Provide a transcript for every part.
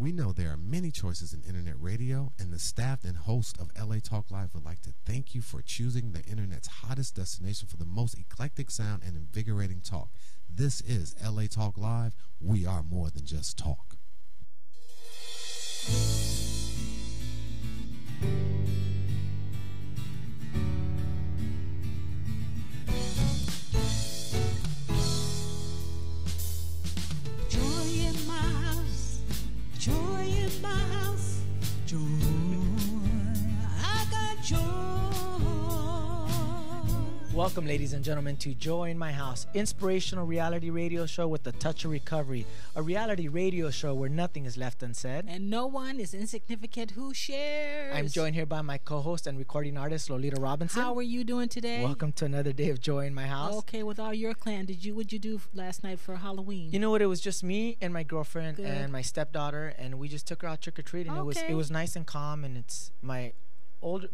We know there are many choices in internet radio, and the staff and host of LA Talk Live would like to thank you for choosing the internet's hottest destination for the most eclectic sound and invigorating talk. This is LA Talk Live. We are more than just talk. Joy in my house, joy, I got joy. Welcome, ladies and gentlemen, to Joy in My House, inspirational reality radio show with a touch of recovery. A reality radio show where nothing is left unsaid. And no one is insignificant who shares. I'm joined here by my co-host and recording artist, Lolita Robinson. How are you doing today? Welcome to another day of Joy in My House. Okay, with all your clan, what'd you do last night for Halloween? You know what? It was just me and my girlfriend and my stepdaughter, and we just took her out trick-or-treating. Okay. It was nice and calm, and it's my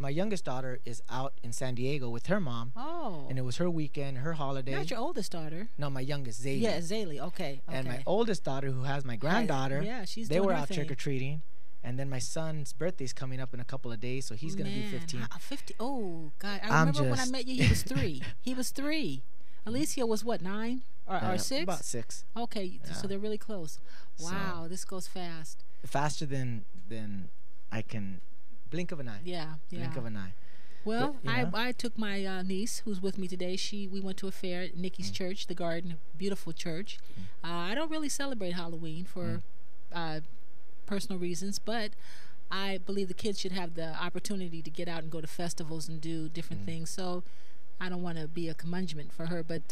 youngest daughter is out in San Diego with her mom. Oh. And it was her weekend, her holiday. Not your oldest daughter. No, my youngest, Zaylee. Yeah, Zaylee. Okay. And my oldest daughter, who has my granddaughter, they were out trick-or-treating. And then my son's birthday's coming up in a couple of days, so he's going to be 15. 50. Oh, God. I remember when I met you, he was 3. He was 3. Alicia was what, 9 or 6? About 6. Okay, so they're really close. Wow, so, this goes fast. Faster than I can blink of an eye. Yeah. Blink of an eye. Well, but, I took my niece, who's with me today. We went to a fair at Nikki's church, the Garden, beautiful church. I don't really celebrate Halloween for personal reasons, but I believe the kids should have the opportunity to get out and go to festivals and do different things. So I don't want to be a curmudgeon for her, but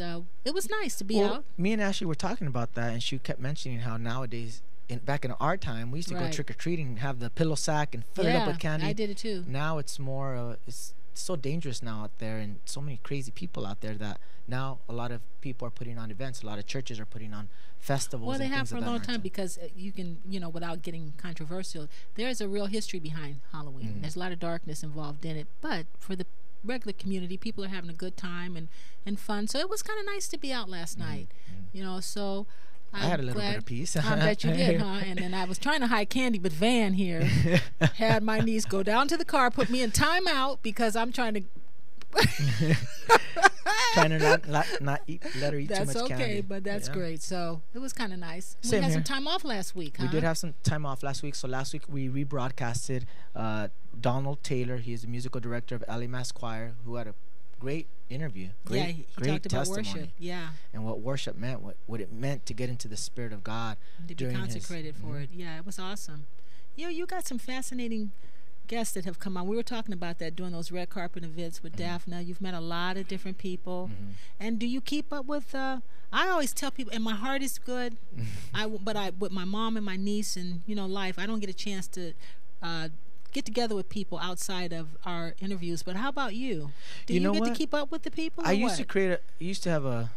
it was nice to be out. Me and Ashley were talking about that, and she kept mentioning how nowadays, back in our time, we used to go trick-or-treating and have the pillow sack and fill it up with candy. I did it too. Now it's more, it's so dangerous now out there, and so many crazy people out there that now a lot of people are putting on events. A lot of churches are putting on festivals. Well, they have for a long time because you can, without getting controversial, there's a real history behind Halloween. There's a lot of darkness involved in it, but for the regular community, people are having a good time and fun. So it was kind of nice to be out last night, so I had a little bit of peace. I bet you did, huh? And then I was trying to hide candy, but Van here had my niece go down to the car, put me in timeout because I'm trying to trying to not let her eat too much candy. That's okay, but that's great. So it was kind of nice. Same we had here. some time off last week, huh? We did have some time off last week. So last week we rebroadcasted Donald Taylor. He is the musical director of LA Mass Choir, who had a great interview. He great talked testimony. about worship. Yeah. And what worship meant, what it meant to get into the Spirit of God. To be consecrated for it. Yeah, it was awesome. You got some fascinating guests that have come on. We were talking about that during those red carpet events with Daphne. You've met a lot of different people. And do you keep up with I always tell people, and my heart is good, but with my mom and my niece and life, I don't get a chance to get together with people outside of our interviews. But how about you? Do you get to keep up with the people? I used to have a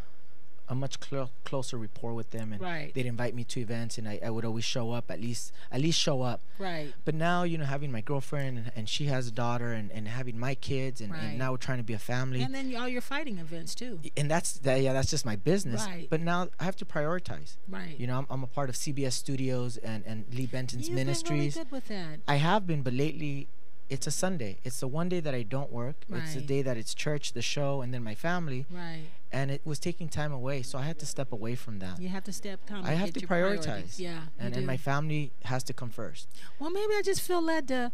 much closer rapport with them, and they'd invite me to events, and I would always show up, at least show up. Right. But now, having my girlfriend and she has a daughter, and having my kids, and now we're trying to be a family. And then all your fighting events too. And that's just my business. Right. But now I have to prioritize. Right. I'm a part of CBS Studios and Lee Benton's Ministries. You've been really good with that. I have been, but lately it's a Sunday. It's the one day that I don't work. Right. It's the day that it's church, the show, and then my family. Right. And it was taking time away, so I had to step away from that. You have to I have to prioritize. Yeah. And my family has to come first. Well, maybe I just feel led to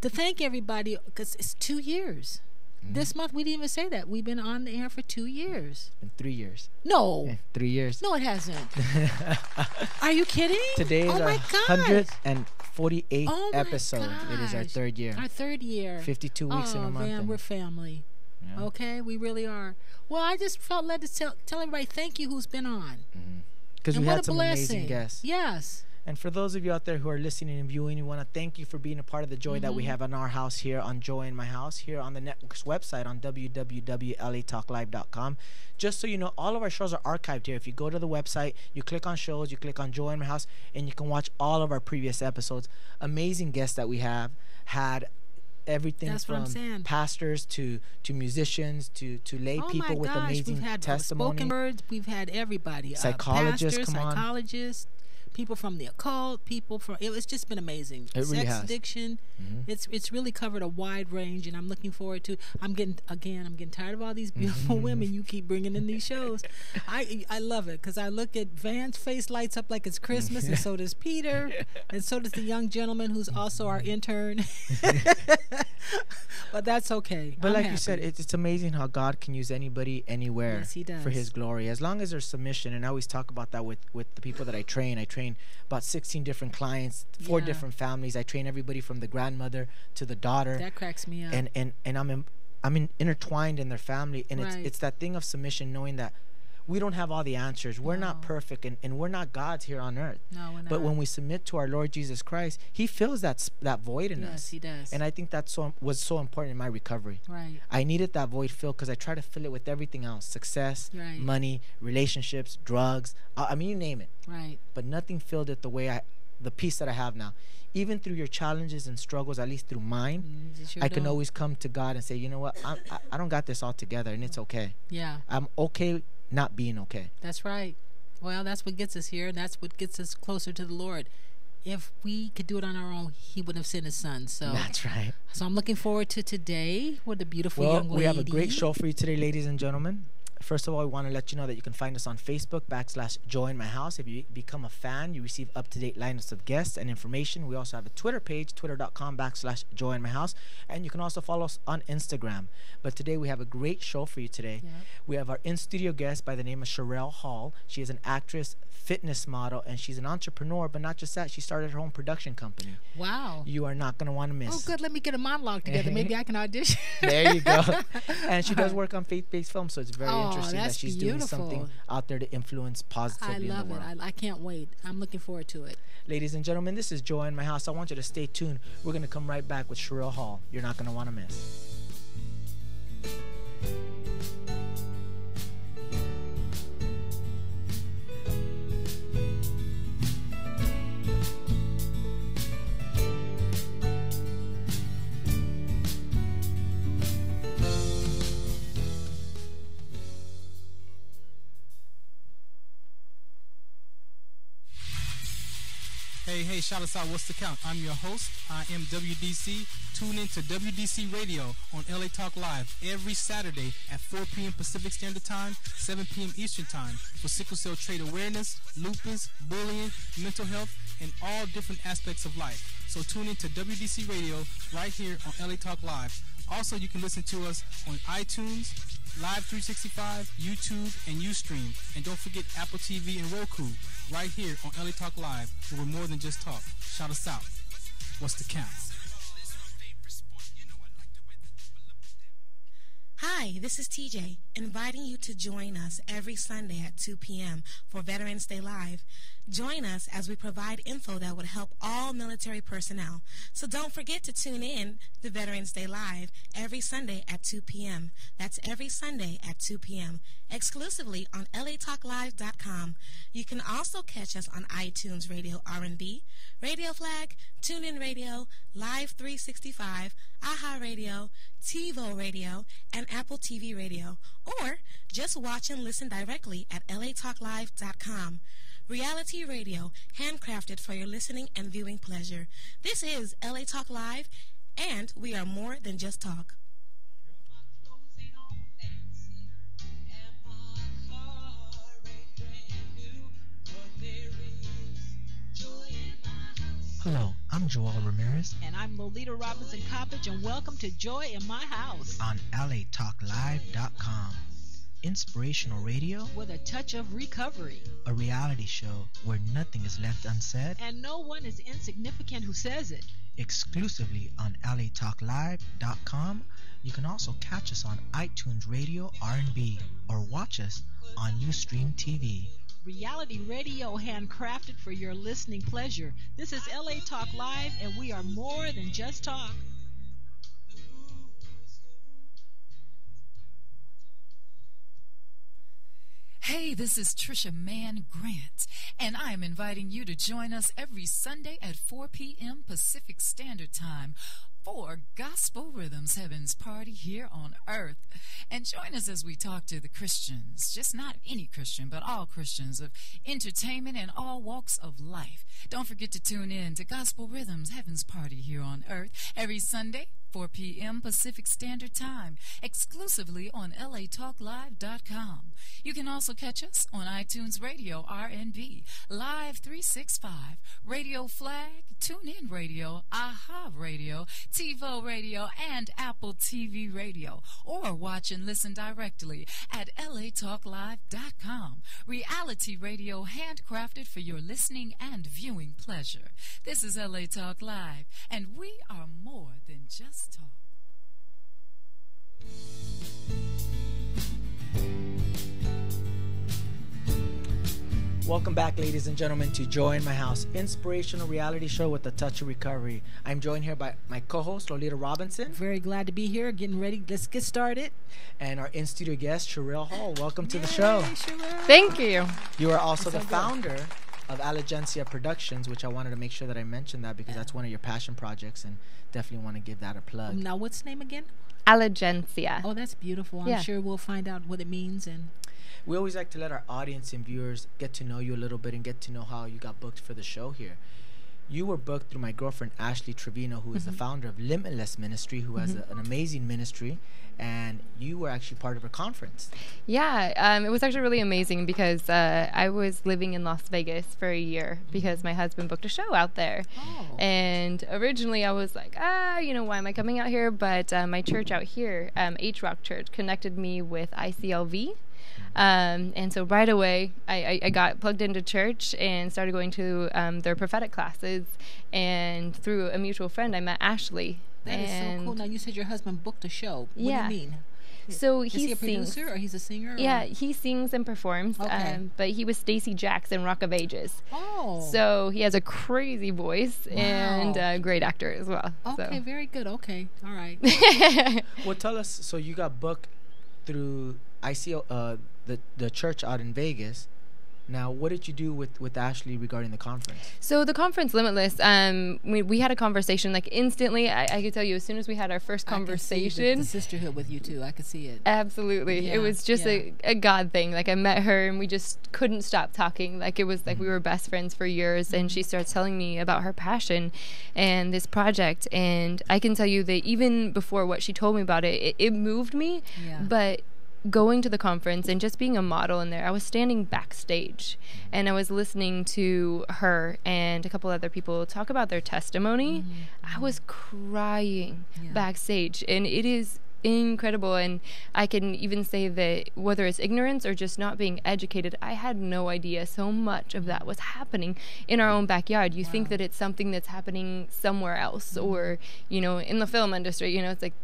thank everybody because it's 2 years. This month we didn't even say that. We've been on the air for 2 years. In 3 years. No. 3 years. No, it hasn't. Are you kidding? Today is our 148th episode. Gosh. It is our 3rd year. Our 3rd year. 52 weeks in a month. Man, we're family. Yeah. Okay, we really are. Well, I just felt led to tell everybody thank you who's been on. Because we had some amazing guests. Yes. And for those of you out there who are listening and viewing, we want to thank you for being a part of the joy that we have in our house here on Joy in My House, here on the network's website on www.latalklive.com. Just so you know, all of our shows are archived here. If you go to the website, you click on shows, you click on Joy in My House, and you can watch all of our previous episodes. Amazing guests that we have had. Everything from pastors to musicians to lay people with amazing testimony. Spoken words. We've had everybody. Psychologists, pastors, psychologists, people from the occult, people from it's just been amazing. It really Sex has. addiction, it's really covered a wide range, and I'm looking forward to. I'm getting tired of all these beautiful women you keep bringing in these shows. I love it because I look at Van's face lights up like it's Christmas, and so does Peter, and so does the young gentleman who's also our intern. But that's okay. But I'm like happy. you said, it's amazing how God can use anybody, anywhere, Yes, he does. for His glory, as long as there's submission. And I always talk about that with the people that I train. I train about 16 different clients, 4 Yeah. different families. I train everybody from the grandmother to the daughter, That cracks me up. and I'm intertwined in their family, and Right. it's that thing of submission, knowing that we don't have all the answers. We're not No. perfect, and we're not gods here on earth. No, we're not. But when we submit to our Lord Jesus Christ, He fills that void in yes, us. he does. And I think that was so important in my recovery. Right. I needed that void filled because I try to fill it with everything else: success, Right. money, relationships, drugs. I mean, you name it. Right. But nothing filled it the peace that I have now. Even through your challenges and struggles, at least through mine, You sure I can don't. always come to God and say, you know what, I don't got this all together, and it's okay. Yeah. I'm okay not being okay. That's right. Well, that's what gets us here, and that's what gets us closer to the Lord. If we could do it on our own, He wouldn't have sent His Son. So, That's right. so I'm looking forward to today with a beautiful Well, young lady. we have a great show for you today, ladies and gentlemen. First of all, we want to let you know that you can find us on Facebook /Joy in My House. If you become a fan, you receive up-to-date lineups of guests and information. We also have a Twitter page, twitter.com/Joy in My House. And you can also follow us on Instagram. But today we have a great show for you today. Yep. We have our in-studio guest by the name of Sharelle Hall. She is an actress, fitness model, and she's an entrepreneur. But not just that, she started her own production company. Wow. You are not going to want to miss. Oh, good. Let me get a monologue together. Maybe I can audition. There you go. And she does work on faith-based films, so it's very interesting that that's she's doing beautiful. something out there to influence I positively in love the it. world. I can't wait. I'm looking forward to it. Ladies and gentlemen, this is Joy in My House. I want you to stay tuned. We're going to come right back with Sharelle Hall. You're not going to want to miss. Hey, shout us out. What's the count? I'm your host. I am WDC. Tune in to WDC Radio on LA Talk Live every Saturday at 4 p.m. Pacific Standard Time, 7 p.m. Eastern Time for sickle cell trait awareness, lupus, bullying, mental health, and all different aspects of life. So tune in to WDC Radio right here on LA Talk Live. Also, you can listen to us on iTunes, Live 365, YouTube, and Ustream. And don't forget Apple TV and Roku right here on LA Talk Live, where we're more than just talk. Shout us out. What's the count? Hi, this is TJ, inviting you to join us every Sunday at 2 p.m. for Veterans Day Live. Join us as we provide info that would help all military personnel. So don't forget to tune in to Veterans Day Live every Sunday at 2 p.m. That's every Sunday at 2 p.m. exclusively on latalklive.com. You can also catch us on iTunes Radio R&B, Radio Flag, TuneIn Radio, Live 365, AHA Radio, TiVo Radio, and Apple TV Radio, or just watch and listen directly at latalklive.com. Reality radio, handcrafted for your listening and viewing pleasure. This is LA Talk Live, and we are more than just talk. Hello, I'm Jo'el Ramirez And I'm Lolita Robinson Coppage, and welcome to Joy in My House on LATalkLive.com. Inspirational radio, with a touch of recovery. a reality show where nothing is left unsaid, And no one is insignificant who says it. exclusively on LATalkLive.com. You can also catch us on iTunes Radio R&B or watch us on Ustream TV. Reality radio, handcrafted for your listening pleasure. This is LA Talk Live, and we are more than just talk. Hey, this is Trisha Mann Grant, and I am inviting you to join us every Sunday at 4 p.m. Pacific Standard Time for Gospel Rhythms, Heaven's Party here on earth. And join us as we talk to the Christians, just not any Christian, but all Christians of entertainment and all walks of life. Don't forget to tune in to Gospel Rhythms, Heaven's Party here on earth every Sunday, 4 p.m. Pacific Standard Time, exclusively on latalklive.com. You can also catch us on iTunes Radio, RNB, Live 365, Radio Flag, TuneIn Radio, AHA Radio, TiVo Radio, and Apple TV Radio, or watch and listen directly at latalklive.com. Reality radio handcrafted for your listening and viewing pleasure. This is LA Talk Live, and we are more than just talk. Welcome back, ladies and gentlemen, to Joy in My House, inspirational reality show with a touch of recovery. I'm joined here by my co-host, Lolita Robinson. Very glad to be here, getting ready. Let's get started. And our in-studio guest, Sharelle Hall. Welcome to the show. Sharelle. Thank you. You are also the so good. founder of Allegencia Productions, which I wanted to make sure that I mentioned that because that's one of your passion projects, and definitely want to give that a plug. Now, what's the name again? Allegencia. Oh, that's beautiful. I'm Yeah. sure we'll find out what it means. And We always like to let our audience and viewers get to know you a little bit and get to know how you got booked for the show here. You were booked through my girlfriend, Ashley Trevino, who is the founder of Limitless Ministry, who has an amazing ministry, and you were actually part of her conference. Yeah, it was actually really amazing because I was living in Las Vegas for a year because my husband booked a show out there. Oh. And originally I was like, why am I coming out here? But my church out here, H-Rock Church, connected me with ICLV. And so right away, I got plugged into church and started going to their prophetic classes. And through a mutual friend, I met Ashley. that is so cool. Now, you said your husband booked a show. What Yeah. do you mean? So Is he a producer or he's a singer? Or? Yeah, he sings and performs. Okay. But he was Stacey Jackson, Rock of Ages. Oh. So he has a crazy voice and a great actor as well. Okay, very good. Okay. All right. Well, tell us, so you got booked through ICO, the church out in Vegas. Now, what did you do with Ashley regarding the conference? So the conference Limitless, we had a conversation like instantly. I could tell you as soon as we had our first I can see conversation. the sisterhood with you too. I could see it. Absolutely. Yeah, It was just a God thing. Like I met her and we just couldn't stop talking. Like it was like we were best friends for years, and she starts telling me about her passion and this project. And I can tell you that even before what she told me about it, it moved me. Yeah. But going to the conference and just being a model in there, I was standing backstage and I was listening to her and a couple other people talk about their testimony. I was crying backstage, and it is incredible. And I can even say that whether it's ignorance or just not being educated, I had no idea so much of that was happening in our own backyard. You think that it's something that's happening somewhere else, or in the film industry, it's like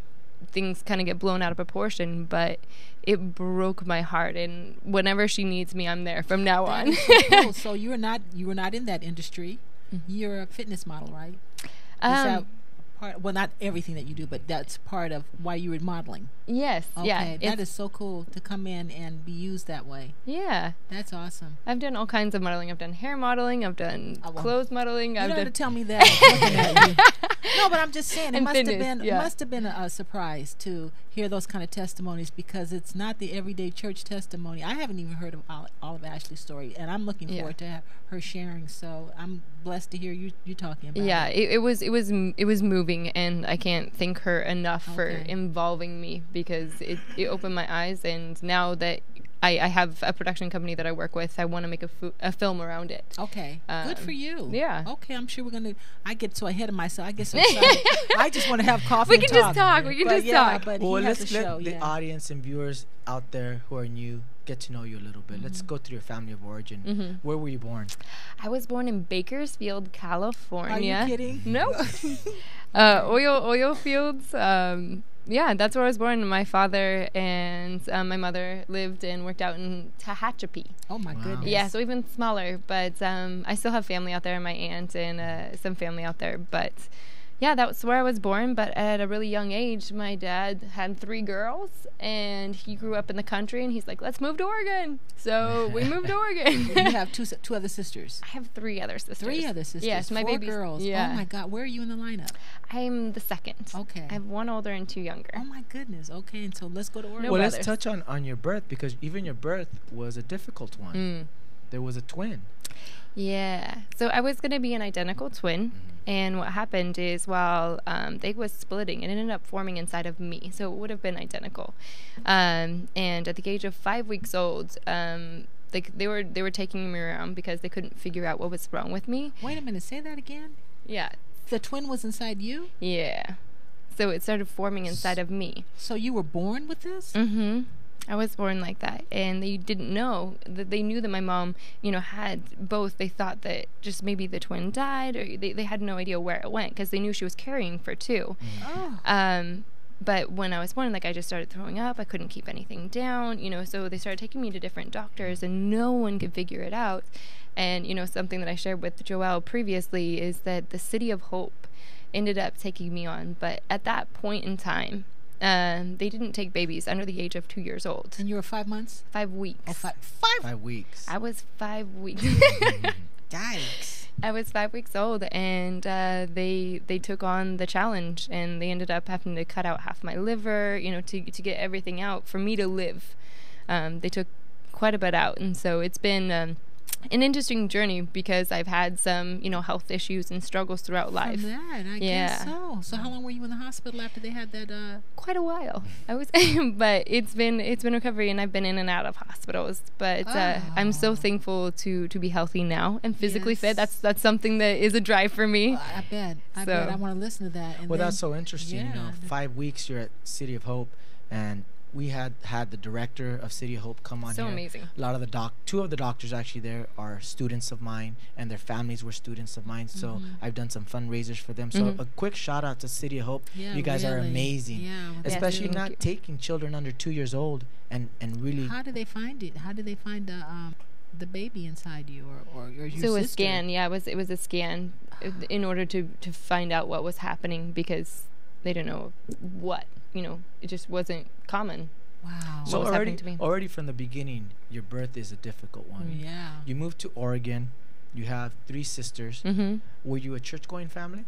things kind of get blown out of proportion, but it broke my heart. And whenever she needs me, I'm there from now on. Cool. So you were not in that industry. You're a fitness model, right? Is that part? Well, not everything that you do, but that's part of why you were modeling. Yes. Okay, Yeah. that is so cool to come in and be used that way. Yeah. That's awesome. I've done all kinds of modeling. I've done hair modeling. I've done clothes modeling. You I've don't done. have to tell me that. I'm looking at you. No, but I'm just saying it And must have fitness, been yeah. must have been a surprise to hear those kind of testimonies, because it's not the everyday church testimony. I haven't even heard of all of Ashley's story, and I'm looking forward to her sharing. So I'm blessed to hear you talking about Yeah, it. it was moving, and I can't thank her enough for involving me, because it opened my eyes. And now that I have a production company that I work with, I want to make a film around it. Okay, good for you. Yeah. Okay, I'm sure we're gonna. I get so ahead of myself. I get so excited. I just want to have coffee. We and can just talk. We can But just yeah, talk. But Well, he has let's a let show. the Yeah. audience and viewers out there who are new get to know you a little bit. Let's go through your family of origin. Where were you born? I was born in Bakersfield, California. Are you kidding? No. Oil fields. Yeah, that's where I was born. My father and my mother lived and worked out in Tehachapi. Oh my goodness. Yeah, so even smaller. But I still have family out there, my aunt and some family out there. But yeah, that's where I was born. But at a really young age, my dad had 3 girls, and he grew up in the country, and he's like, let's move to Oregon. So we moved to Oregon. You have two other sisters. I have 3 other sisters. 3 other sisters. Yes, my 4 babies. girls. Yeah. Oh my God, where are you in the lineup? I'm the second. Okay. I have 1 older and 2 younger. Oh my goodness. Okay, and so let's go to Oregon. No Well, brothers. let's touch on your birth, because even your birth was a difficult one. There was a twin. Yeah. So I was going to be an identical twin. And what happened is while they was splitting, it ended up forming inside of me. So it would have been identical. And at the age of 5 weeks old, they were taking me around because they couldn't figure out what was wrong with me. Wait a minute. Say that again. Yeah. The twin was inside you? Yeah. So it started forming inside of me. So you were born with this? Mm-hmm. I was born like that, and they didn't know that. They knew that my mom, had both. They thought that just maybe the twin died, or they had no idea where it went, because they knew she was carrying for 2. Oh. But when I was born, I just started throwing up. I couldn't keep anything down, so they started taking me to different doctors, and no one could figure it out. And, something that I shared with Jo'El previously is that the City of Hope ended up taking me on. But at that point in time, they didn't take babies under the age of 2 years old. And you were 5 months? 5 weeks. Oh, 5 5 weeks. I was 5 weeks. Yikes. I was 5 weeks old, and they took on the challenge, and they ended up having to cut out half my liver, to get everything out for me to live. They took quite a bit out, and so it's been an interesting journey, because I've had some, health issues and struggles throughout life. From that, I guess so. So how long were you in the hospital after they had that? Quite a while. I was, but it's been recovery, and I've been in and out of hospitals. But I'm so thankful to be healthy now and physically fit. That's something that is a drive for me. I bet. I want to listen to that. And Well, that's so interesting. Yeah. 5 weeks you're at City of Hope, and we had the director of City of Hope come on So here. amazing. A lot of the 2 of the doctors actually there are students of mine, and their families were students of mine. So I've done some fundraisers for them. So a quick shout out to City of Hope. Yeah, you guys are really. amazing. Yeah, well, especially thank not you. taking children under 2 years old and really. How did they find it? How did they find the baby inside you, or your So a sister? scan, yeah, it was a scan in order to find out what was happening, because they didn't know what, it just wasn't common. Wow. So was already happening to me. already from the beginning, your birth is a difficult one. Yeah. You moved to Oregon. You have 3 sisters. Mm-hmm. Were you a church-going family?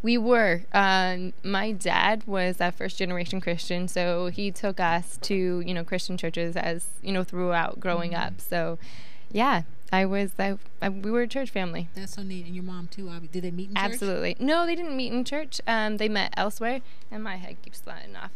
We were. My dad was a first-generation Christian, so he took us to, Christian churches as, throughout growing up. So, yeah, we were a church family. That's so neat. And your mom, too. Did they meet in church? Absolutely. No, they didn't meet in church. They met elsewhere, and my head keeps sliding off.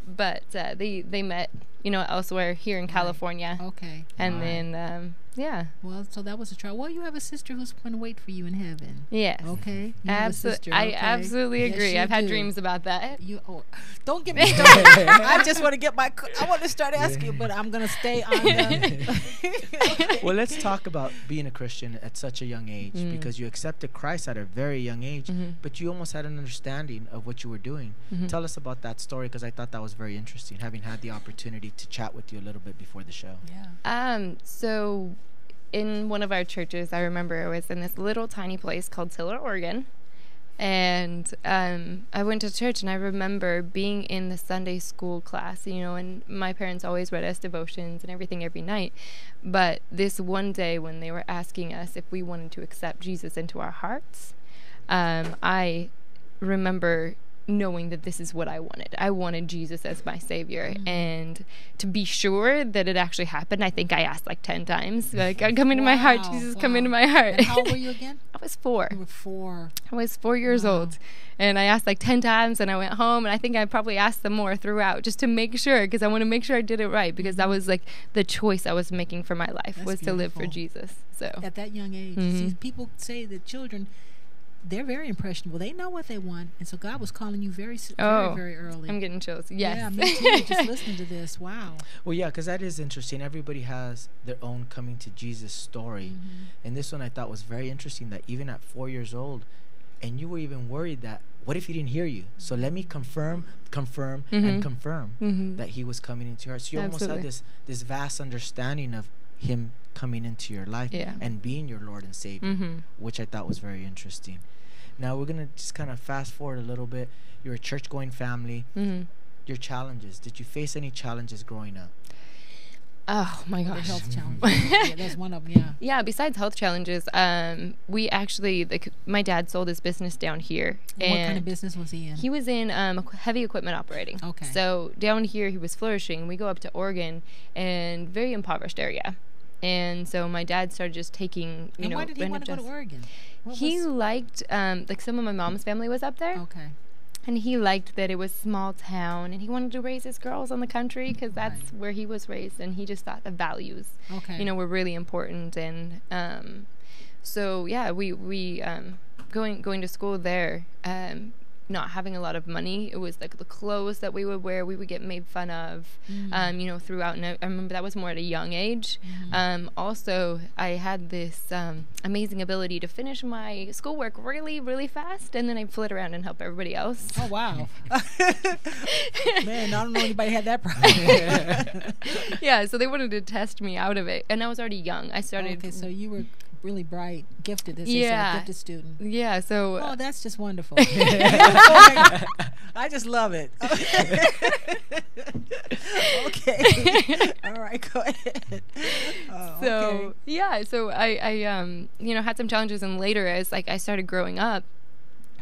But they met, elsewhere here in California. Okay. And then, yeah. Well, so that was a trial. Well, you have a sister who's going to wait for you in heaven. Yes. Okay. You have a sister, I okay. absolutely Yes, agree. you I've had do. dreams about that. Don't get me started. I just want to get I want to start asking, but I'm going to stay on the. Well, let's talk about being a Christian at such a young age, because you accepted Christ at a very young age, but you almost had an understanding of what you were doing. Tell us about that story, because I thought that was very interesting, having had the opportunity to chat with you a little bit before the show. Yeah. So in one of our churches, I remember I was in this little tiny place called Tiller, Oregon. And I went to church, and I remember being in the Sunday school class, and my parents always read us devotions and everything every night. But this one day when they were asking us if we wanted to accept Jesus into our hearts, I remember knowing that this is what I wanted. I wanted Jesus as my savior. And to be sure that it actually happened, I think I asked like 10 times. Like, come into my heart, Jesus, come into my heart. And how old were you again? I was 4. You were 4. I was 4 years old. And I asked like 10 times, and I went home, and I think I probably asked them more throughout just to make sure, because I want to make sure I did it right, because that was like the choice I was making for my life. That's was to live for beautiful. Jesus. So At that young age. See, people say that children, they're very impressionable. They know what they want. And so God was calling you very, very early. I'm getting chills. Yes. Yeah, me too. Just listening to this. Wow. Well, yeah, because that is interesting. Everybody has their own coming to Jesus story. And this one I thought was very interesting, that even at 4 years old, and you were even worried that, what if he didn't hear you? So let me confirm, and confirm that he was coming into your heart. So you almost had this vast understanding of him coming into your life and being your Lord and Savior, which I thought was very interesting. Now we're gonna just kind of fast forward a little bit. You're a church-going family. Your challenges. Did you face any challenges growing up? Oh my The gosh. health challenges. Yeah, that's one of them. Yeah. Yeah, besides health challenges, we actually, like, my dad sold his business down here. And what kind of business was he in? He was in heavy equipment operating. Okay. So down here, he was flourishing. We go up to Oregon, and very impoverished area. And so my dad started just taking, and why did he want to go to Oregon? He liked, like, some of my mom's family was up there. Okay. And he liked that it was small town, and he wanted to raise his girls in the country because that's where he was raised, and he just thought the values, were really important. And so yeah, we going to school there, not having a lot of money. It was like the clothes that we would wear, we would get made fun of, throughout. And I remember that was more at a young age. Also, I had this amazing ability to finish my schoolwork really, really fast, and then I flit around and help everybody else. Oh, wow. Man, I don't know anybody had that problem. Yeah, so they wanted to test me out of it, and I was already young. I started. Okay, so you were really bright, gifted, as they say, gifted student. Yeah, so. Oh, that's just wonderful. I just love it. Okay. All right, go ahead. So yeah, so I had some challenges, and later as I started growing up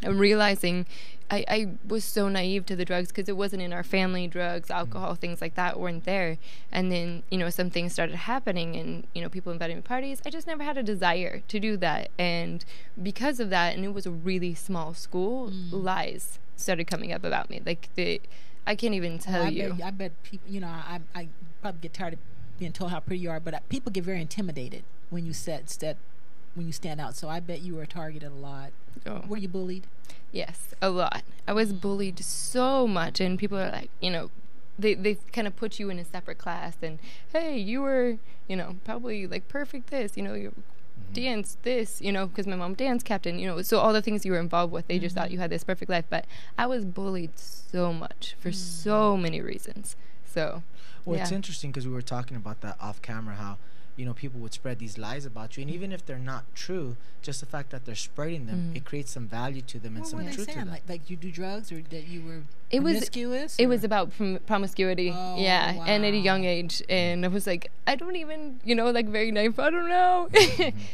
and realizing I was so naive to the drugs because it wasn't in our family. Drugs, alcohol, things like that weren't there. And then, some things started happening, and, people invited me to parties. I just never had a desire to do that. And because of that, and it was a really small school, lies started coming up about me. Like, I can't even tell you. I bet people, I probably get tired of being told how pretty you are, but people get very intimidated when you when you stand out. So I bet you were targeted a lot. Oh. Were you bullied? Yes, a lot. I was bullied so much, and people are like, they kind of put you in a separate class, and hey, you were, probably like perfect this, you dance this, because my mom dance captain, so all the things you were involved with, they just thought you had this perfect life. But I was bullied so much for so many reasons. So, well, it's interesting because we were talking about that off camera, how people would spread these lies about you, and even if they're not true, just the fact that they're spreading them, it creates some value to them and some truth to them. Like you do drugs, or that you were promiscuous? It was about promiscuity, wow. And at a young age, and I was like, I don't even, very naive, I don't know.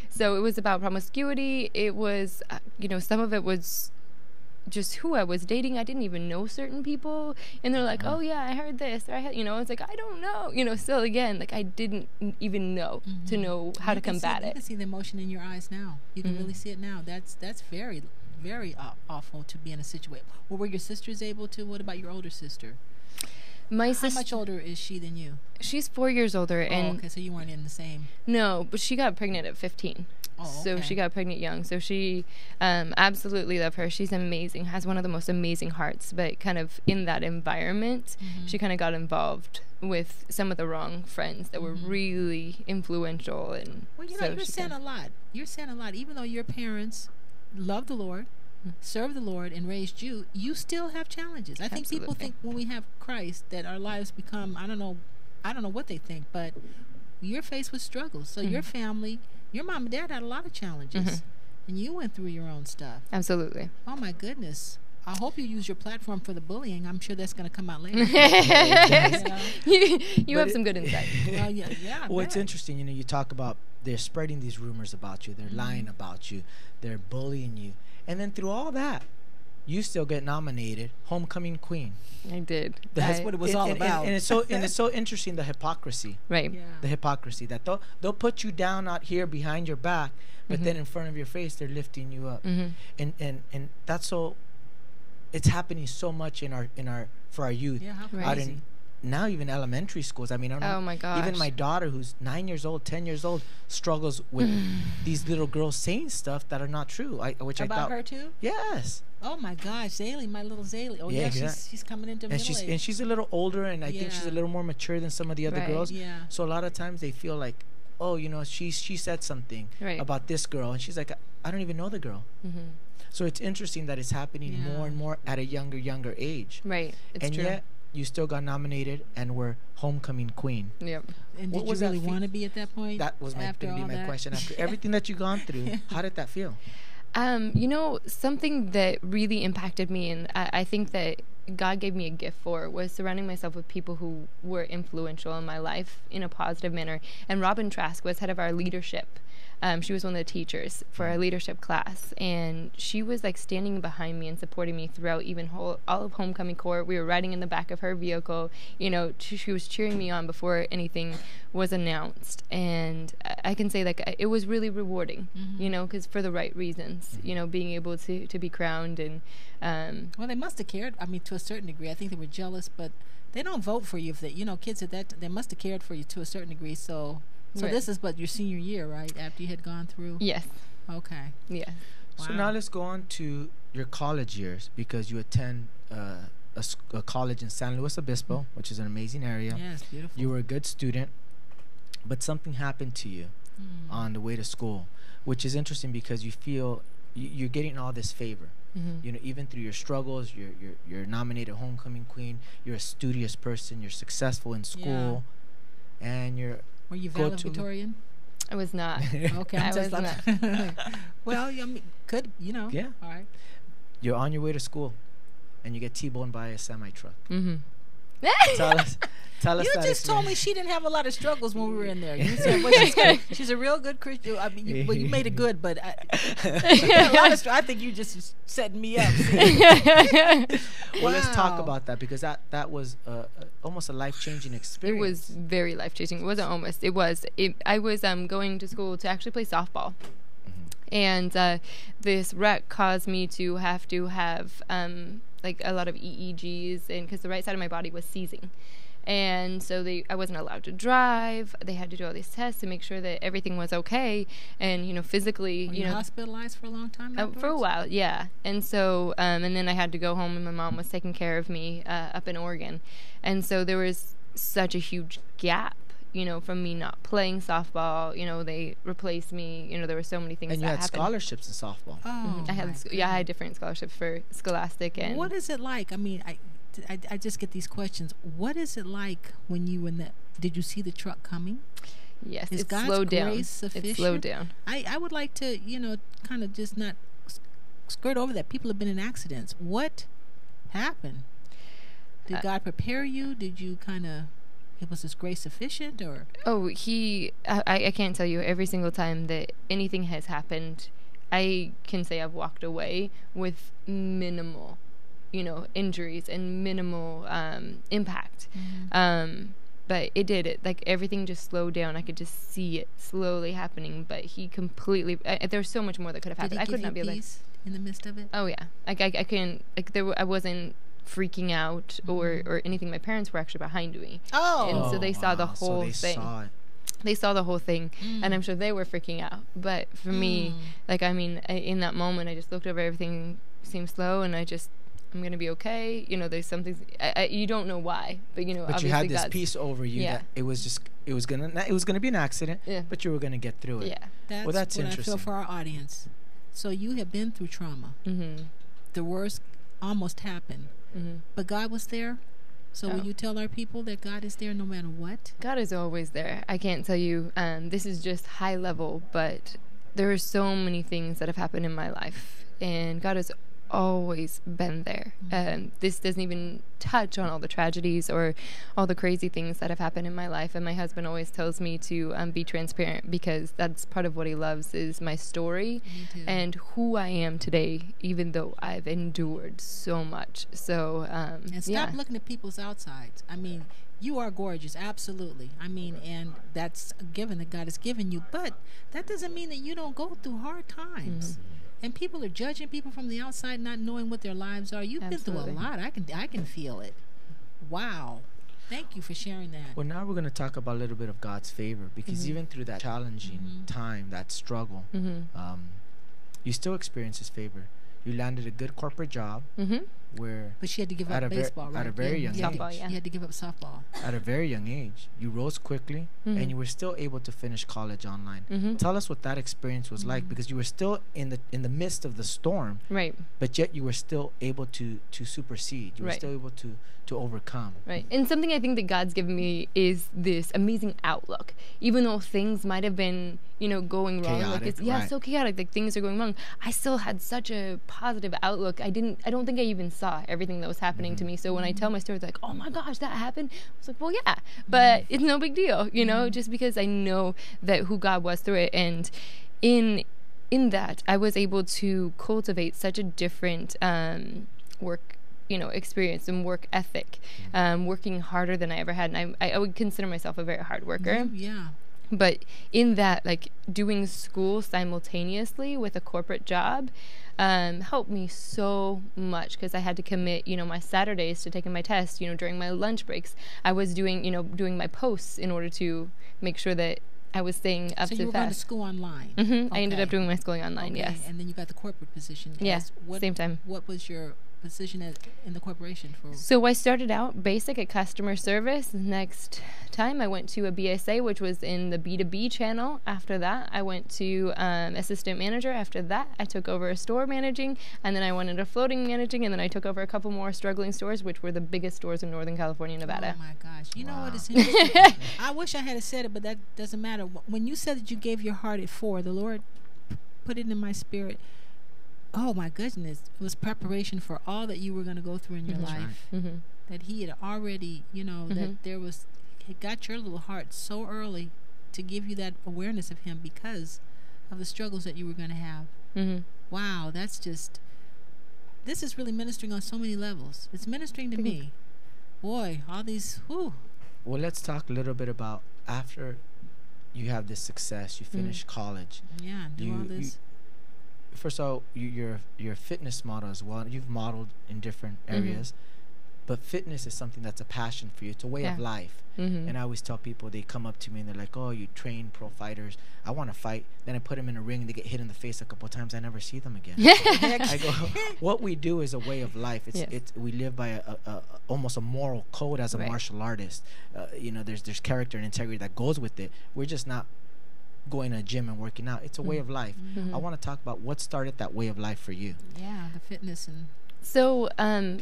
So it was about promiscuity. It was, some of it was just who I was dating. I didn't even know certain people, and they're like, oh yeah, I heard this, or I had, it's like, I don't know, still again, like, I didn't even know to know how to combat it. You can see the emotion in your eyes now. You can really see it now. That's very, very awful to be in a situation. Well, were your sisters able to? What about your older sister? How much older is she than you? She's 4 years older. And okay, so you weren't in the same. No, but she got pregnant at 15. So she got pregnant young. So she absolutely love her. She's amazing, has one of the most amazing hearts. But kind of in that environment, she kind of got involved with some of the wrong friends that were really influential. And well, you're saying a lot. You're saying a lot. Even though your parents love the Lord, serve the Lord, and raised you, you still have challenges. I think people think when we have Christ that our lives become, I don't know what they think, but you're faced with struggles. So your family, your mom and dad had a lot of challenges, and you went through your own stuff. Absolutely. Oh my goodness. I hope you use your platform for the bullying. I'm sure that's going to come out later. You have some good insight. Well, it's interesting. You talk about they're spreading these rumors about you. They're lying about you. They're bullying you. And then through all that, you still get nominated homecoming queen. I did. That's what it was all about. And it's so interesting, the hypocrisy. Right. Yeah. The hypocrisy that they'll put you down out here behind your back, but then in front of your face they're lifting you up. And that's so. It's happening so much for our youth. Yeah, how crazy. Out in now even elementary schools. I mean, I don't know. Oh my gosh. Even my daughter, who's 9 years old, 10 years old, struggles with these little girls saying stuff that are not true. Which about I thought her too. Yes. Oh my gosh, Zaylee, my little Zaylee. Oh yeah, she's coming into middle age. And she's a little older, and I think she's a little more mature than some of the other girls. Yeah. So a lot of times they feel like, oh, she said something about this girl, and she's like, I don't even know the girl. So it's interesting that it's happening more and more at a younger age. Right. It's and true. yet you still got nominated and were homecoming queen. Yep. And did you really want to be at that point? That was going to be my question. After everything that you gone through, how did that feel? You know, something that really impacted me, and I think that God gave me a gift for, was surrounding myself with people who were influential in my life in a positive manner. And Robin Trask was head of our leadership. She was one of the teachers for our leadership class, and she was like standing behind me and supporting me throughout even all of homecoming court. We were riding in the back of her vehicle. You know, she was cheering me on before anything was announced, and I can say like it was really rewarding. You know, because for the right reasons. You know, being able to be crowned and. Well, they must have cared. I mean, to a certain degree. I think they were jealous, but they don't vote for you if they, you know, kids at that, they must have cared for you to a certain degree. So Right. this is but your senior year, right? After you had gone through. Yes. Okay. Yeah. So Wow. now let's go on to your college years, because you attend a college in San Luis Obispo, which is an amazing area. Yeah, it's beautiful. You were a good student, but something happened to you on the way to school, which is interesting because you feel you're getting all this favor. You know, even through your struggles, you're nominated homecoming queen. You're a studious person. You're successful in school, and you're. Were you go to- valedictorian? I was not. Okay, I I'm just was like, well, I mean, could you know? Yeah. All right. You're on your way to school, and you get T-boned by a semi truck. Mm-hmm. Tell us You that just told me experience. she didn't have a lot of struggles when we were in there. You said, well, she's a real good Christian. I mean, you made it good, but I think you just setting me up. Well, let's talk Wow. about that, because that was almost a life-changing experience. It was very life-changing. It wasn't almost. It was. I was going to school to actually play softball. And this wreck caused me to have like a lot of EEGs, and because the right side of my body was seizing. And so I wasn't allowed to drive. They had to do all these tests to make sure that everything was okay. And, you know, physically, Were you hospitalized for a long time? for a afterwards? while, yeah. And so, and then I had to go home, and my mom was taking care of me up in Oregon. And so there was such a huge gap, you know, from me not playing softball. You know, they replaced me. You know, there were so many things and that you had happened. scholarships in softball. Oh, I had, my I had different scholarships for Scholastic and. What is it like? I mean, I just get these questions. What is it like when you in that? Did you see the truck coming? Yes, Is it's God's slowed down. grace sufficient? It's slowed down. I would like to, you know, kind of just not skirt over that. People have been in accidents. What happened? Did God prepare you? Did you kind of? Was His grace sufficient, or? Oh, I can't tell you every single time that anything has happened. I can say I've walked away with minimal, you know, injuries and minimal impact. But it did it. Like, everything just slowed down. I could just see it slowly happening. But He completely. There's so much more that could have happened. Did He I could give not you be like. peace in the midst of it? Oh yeah. Like I couldn't. Like I wasn't freaking out or anything. My parents were actually behind me. Oh. And so they saw the wow. whole so they thing. Saw it. They saw the whole thing, and I'm sure they were freaking out. But for me, like, I mean, in that moment, I just looked over, everything seemed slow, and I'm going to be okay. You know, there's something, you don't know why, but, you know, But obviously you had this God's, peace over you Yeah. that it was gonna be an accident, Yeah. but you were gonna get through it. Yeah. That's, Well, that's what I interesting. feel for our audience. So you have been through trauma. Mm-hmm. The worst almost happened, but God was there. So will Oh. you tell our people that God is there no matter what? God is always there. I can't tell you, this is just high level, but there are so many things that have happened in my life, and God has always been there. This doesn't even touch on all the tragedies or all the crazy things that have happened in my life, and my husband always tells me to be transparent, because that's part of what he loves, is my story Me too. and who I am today, even though I've endured so much. So And stop looking at people's outsides. I mean, you are gorgeous, absolutely. I mean, and that's a given that God has given you, but that doesn't mean that you don't go through hard times. And people are judging people from the outside, not knowing what their lives are. You've been Absolutely. through a lot. I can feel it. Wow. Thank you for sharing that. Well, now we're going to talk about a little bit of God's favor, because even through that challenging time, that struggle, you still experience His favor. You landed a good corporate job where, But she had to give At up a ver- baseball, right? at a very young you had to- age. Softball, yeah. You had to give up softball. at a very young age, you rose quickly and you were still able to finish college online. Tell us what that experience was like, because you were still in the midst of the storm, Right. but yet you were still able to supersede. You were Right. still able to overcome. Right. And something I think that God's given me is this amazing outlook. Even though things might have been, going wrong. Chaotic, Like it's right. so chaotic. Like things are going wrong. I still had such a positive outlook. I don't think I even saw everything that was happening to me. So when I tell my story, it's like, oh my gosh, that happened. I was like, well, yeah, but it's no big deal, just because I know that who God was through it. And in that, I was able to cultivate such a different work experience and work ethic, working harder than I ever had. And I would consider myself a very hard worker. Yeah. But in that, like, doing school simultaneously with a corporate job helped me so much, because I had to commit, my Saturdays to taking my test, during my lunch breaks. I was doing my posts in order to make sure that I was staying up to fast. So you were going to school online? Mm-hmm. Okay. I ended up doing my schooling online, yes. And then you got the corporate position. Yes, same time. What was your position in the corporation for? So I started out basic at customer service. Next time I went to a BSA, which was in the B2B channel. After that, I went to assistant manager. After that, I took over a store managing, and then I went into floating managing, and then I took over a couple more struggling stores, which were the biggest stores in Northern California, Nevada. Oh my gosh. You know what is interesting? I wish I had said it, but that doesn't matter. When you said that you gave your heart at 4, the Lord put it in my spirit. Oh my goodness, it was preparation for all that you were going to go through in your life. Mm-hmm. That he had already, that he got your little heart so early to give you that awareness of him because of the struggles that you were going to have. Mm-hmm. Wow, this is really ministering on so many levels. It's ministering to me. Boy, all these, whew. Well, let's talk a little bit about after you have this success, you finish college. Yeah, do all this. First of all, you're a fitness model as well. You've modeled in different areas, but fitness is something that's a passion for you. It's a way of life. And I always tell people, they come up to me and they're like, oh, you train pro fighters. I want to fight. Then I put them in a ring and they get hit in the face a couple of times. I never see them again. I go, what we do is a way of life. It's we live by a almost a moral code as a martial artist. There's character and integrity that goes with it. We're just not going to a gym and working out. It's a way of life. I want to talk about what started that way of life for you. Yeah, the fitness. And so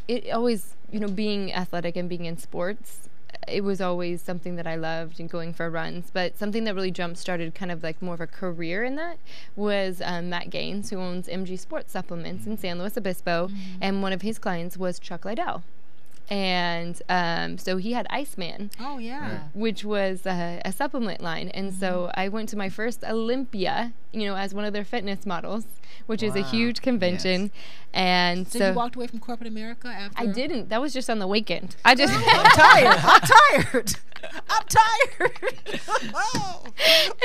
it always, being athletic and being in sports, it was always something that I loved, and going for runs. But something that really jump-started kind of like more of a career in that was Matt Gaines, who owns MG Sports Supplements in San Luis Obispo, and one of his clients was Chuck Liddell. And so he had Iceman, which was a supplement line. And so I went to my first Olympia, as one of their fitness models, which is a huge convention. Yes. And so you walked away from corporate America after? I didn't. That was just on the weekend. I'm tired. I'm tired. Oh,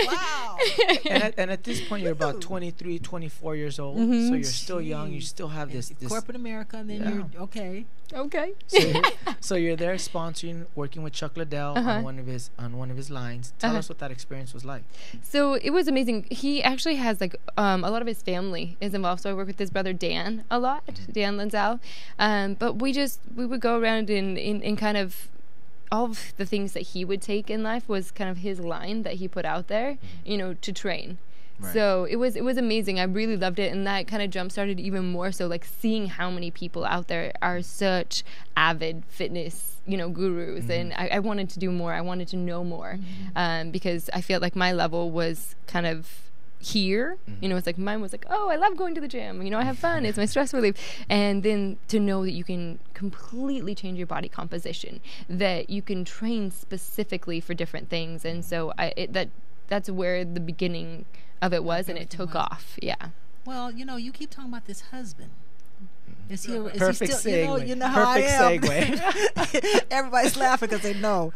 wow. And at this point, you're about 23, 24 years old. So you're still young. You still have this corporate America, and then you're okay. So you're there sponsoring, working with Chuck Liddell on one of his lines. Tell us what that experience was like. So it was amazing. He actually has a lot of his family is involved. So I work with his brother Dan a lot, Dan Lenzel. But we would go around in kind of all of the things that he would take in life was kind of his line that he put out there, to train. Right. So it was amazing. I really loved it, and that kind of jump started even more so, like seeing how many people out there are such avid fitness gurus, and I wanted to do more. I wanted to know more, because I felt like my level was kind of here. It's like mine was like, oh, I love going to the gym, I have fun, it's my stress relief. And then to know that you can completely change your body composition, that you can train specifically for different things. And so that's where the beginning of it was, and it took off. Well, you keep talking about this husband. Is he perfect still, segue. You know how perfect I am. Segue. Everybody's laughing because they know.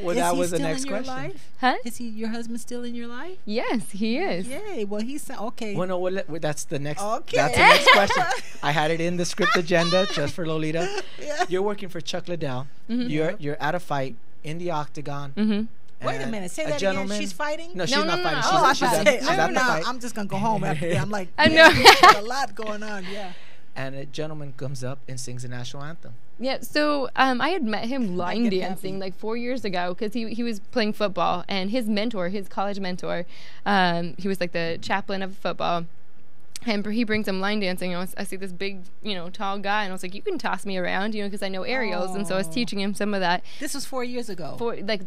Well, that was the next question. Life? Huh? Is your husband still in your life? Yes, he is. Yay. Well, he's okay. Well, no, that's the next. Okay. That's the next question. I had it in the script agenda just for Lolita. Yeah. You're working for Chuck Liddell. You're at a fight in the octagon. Wait a minute. Say that again. She's fighting? No, she's not fighting. She's at the fight. I'm just going to go home after that. I'm like, I know. there's a lot going on. Yeah. And a gentleman comes up and sings the national anthem. Yeah, so I had met him line dancing like 4 years ago, because he was playing football, and his mentor, his college mentor, he was like the chaplain of football. And he brings him line dancing. I see this big, tall guy, and I was like, you can toss me around, because I know aerials. And so I was teaching him some of that. This was 4 years ago.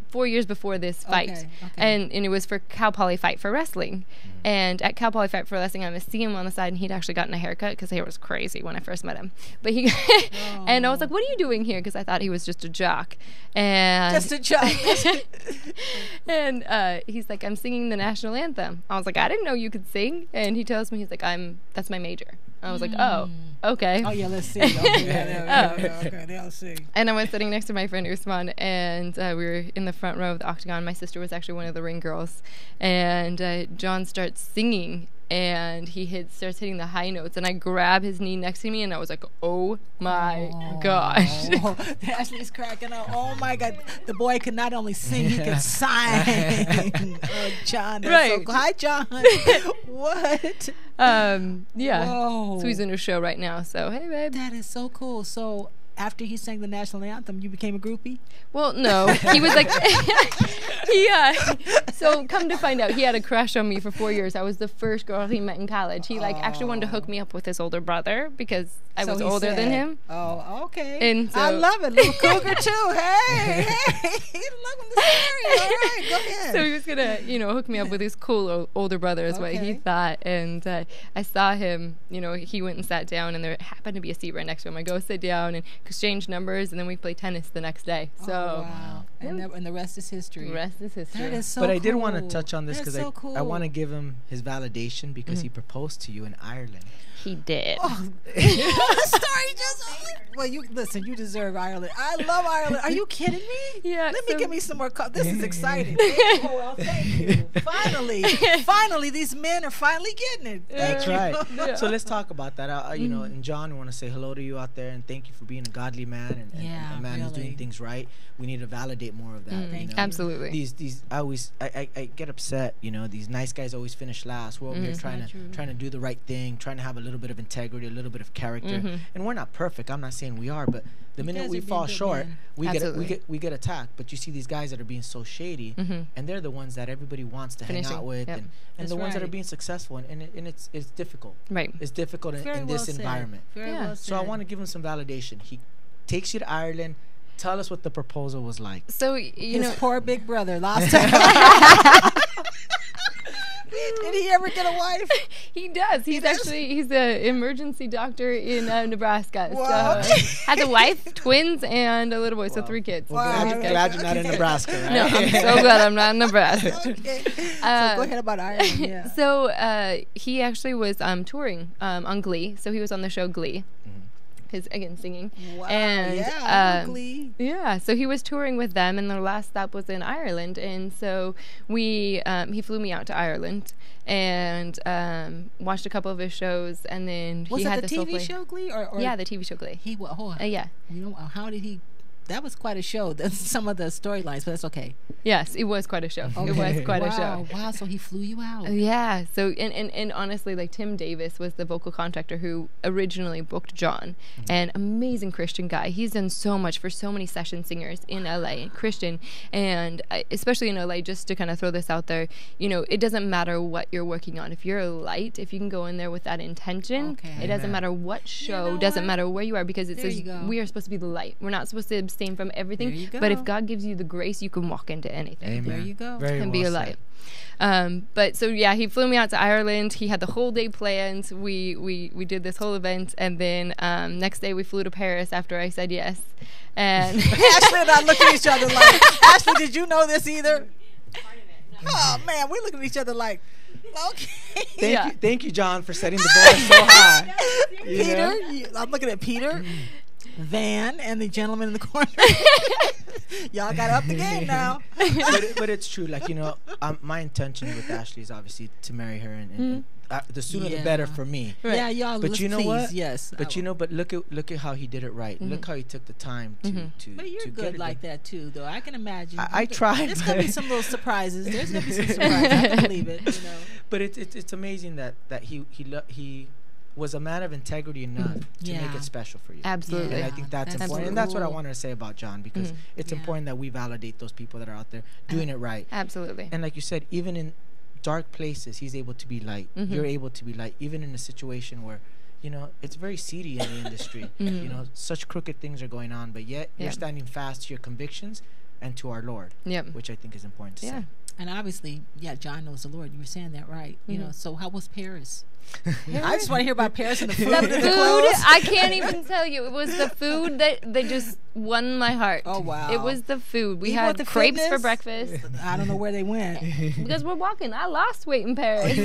4 years before this fight. Okay. And it was for Cal Poly Fight for Wrestling. And at Cal Poly Fight for Wrestling, I was seeing him on the side, and he'd actually gotten a haircut because hair was crazy when I first met him. But he, and I was like, what are you doing here? Because I thought he was just a jock. And just a jock. And he's like, I'm singing the national anthem. I was like, I didn't know you could sing. And he tells me, he's like, that's my major. I was like, oh, okay. Oh, yeah, let's see. Okay, they'll see. And I was sitting next to my friend Usman, and we were in the front row of the octagon. My sister was actually one of the ring girls. And John starts singing, and he starts hitting the high notes. And I grab his knee next to me, and I was like, oh, my gosh. Ashley's cracking up. Oh, my God. The boy could not only sing, he could sign. John. Right. So, hi, John. What? Yeah. Whoa. So he's in a show right now. So, hey, babe. That is so cool. So after he sang the national anthem, you became a groupie? Well, no. He was like, so come to find out, he had a crush on me for 4 years. I was the first girl he met in college. He actually wanted to hook me up with his older brother because I was older than him. Oh, okay. And so, I love it. Little cougar too. Hey. Loving the story. All right, go ahead. So he was going to, hook me up with his cool older brother is what he thought. And I saw him, he went and sat down, and there happened to be a seat right next to him. I go sit down and exchange numbers, and then we play tennis the next day. So, wow. And the rest is history. The rest is history. That is so But cool. I did want to touch on this because cool. I want to give him his validation because he proposed to you in Ireland. He did. Oh. The story just... Well, you deserve Ireland. I love Ireland. Are you kidding me? Yeah. Let me give me some more... This is exciting. Thank you, Jo'El. Thank you. Finally, these men are finally getting it. That's right. Yeah. So let's talk about that. And John, I want to say hello to you out there and thank you for being a godly man and a man who's doing things right. We need to validate more of that. Absolutely. These I get upset. These nice guys always finish last. We're over here trying to do the right thing, trying to have a little bit of integrity, a little bit of character, and we're not perfect. I'm not saying we are, but the minute we fall short, we get attacked. But you see these guys that are being so shady, and they're the ones that everybody wants to hang out with, and the ones that are being successful, and it's difficult. Right. It's difficult in this environment. Very well said. So I want to give him some validation. He takes you to Ireland. Tell us what the proposal was like. So his poor big brother lost time. Did he ever get a wife? He does. He's an emergency doctor in Nebraska. Wow. So has a wife, twins, and a little boy. So 3 kids. Well, glad you're not in Nebraska, right? No, I'm so glad I'm not in Nebraska. Okay. So go ahead about Ireland. Yeah. So he actually was touring on Glee. So he was on the show Glee. His again singing. Wow. And Glee. Yeah, so he was touring with them, and their last stop was in Ireland, and so he flew me out to Ireland and watched a couple of his shows, and then was he had the this whole TV show Glee or yeah, the TV show Glee. Yeah. How did he? That was quite a show. That's some of the storylines, but that's okay. Yes, it was quite a show. Okay. It was quite a show. Wow, so he flew you out. Yeah, so and honestly, like Tim Davis was the vocal contractor who originally booked John, and amazing Christian guy. He's done so much for so many session singers in LA, Christian, and especially in LA, just to kind of throw this out there, it doesn't matter what you're working on. If you're a light, if you can go in there with that intention, it doesn't matter what show, doesn't matter where you are, because it says we are supposed to be the light. We're not supposed to abstain from everything, but if God gives you the grace, you can walk into anything. Amen. There you go. Very and well be a light. But so yeah, he flew me out to Ireland. He had the whole day planned. We did this whole event, and then next day we flew to Paris after I said yes. And Ashley and I looked at each other like, Ashley, did you know this either? Oh man, we're looking at each other like, okay. Thank you, John, for setting the bar so high. Peter, I'm looking at Peter, Van, and the gentleman in the corner. Y'all got to up the game now. but it's true. Like, my intention with Ashley is obviously to marry her, and the sooner the better for me. Right. Yeah, y'all. But you know please, what? Yes. But but look at how he did it right. Look how he took the time to. But you're good like that too, though. I can imagine. I tried. There's gonna be some little surprises. There's gonna be some surprises. I can believe it. But it's amazing that he was a man of integrity enough to make it special for you. Absolutely. And I think that's important. cool. And that's what I wanted to say about John, because it's important that we validate those people that are out there doing it right. Absolutely. And like you said, even in dark places, he's able to be light. You're able to be light, even in a situation where, you know, it's very seedy in the industry. You know, such crooked things are going on, but yet you're standing fast to your convictions and to our Lord, which I think is important to say. And obviously, John knows the Lord. You were saying that right. You know, so how was Paris? I just want to hear about Paris and the food. The food, I can't even tell you. It was the food that just won my heart. Oh, wow. It was the food. We Even had with the crepes for fitness? breakfast. I don't know where they went. Because we're walking. I lost weight in Paris.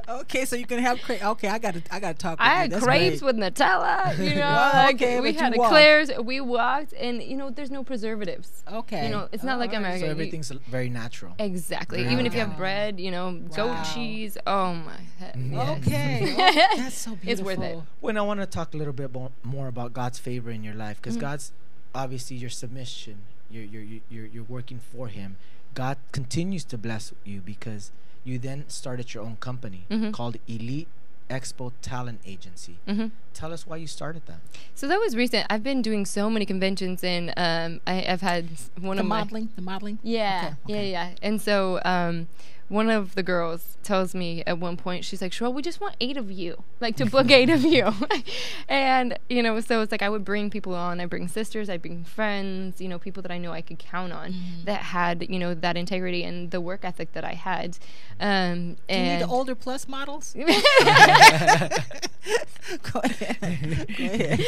Okay, so you can have crepes. Okay, I got to talk. I had That's crepes great. with Nutella. You know, Well, like okay, we but had you walked. eclairs. We walked, and you know, there's no preservatives. Okay, You know, it's not like All right. America. So everything's very natural. Exactly. Very Even if you organic. have bread, you know, Wow. goat cheese. Oh my head. Yes. Okay, that's so beautiful. It's worth it. When I want to talk a little bit more about God's favor in your life, because God's obviously your submission, you're working for Him. God continues to bless you because you then started your own company called Elite Expo Talent Agency. Tell us why you started that. So that was recent. I've been doing so many conventions, and I've had one The of modeling, the modeling. Yeah, Okay. yeah. And so one of the girls tells me at one point, she's like, Sharelle, we just want 8 of you, like to book 8 of you. And, you know, so it's like I would bring people on. I bring sisters, I bring friends, you know, people that I know I could count on that had, you know, that integrity and the work ethic that I had. Do you need the older plus models? Go ahead.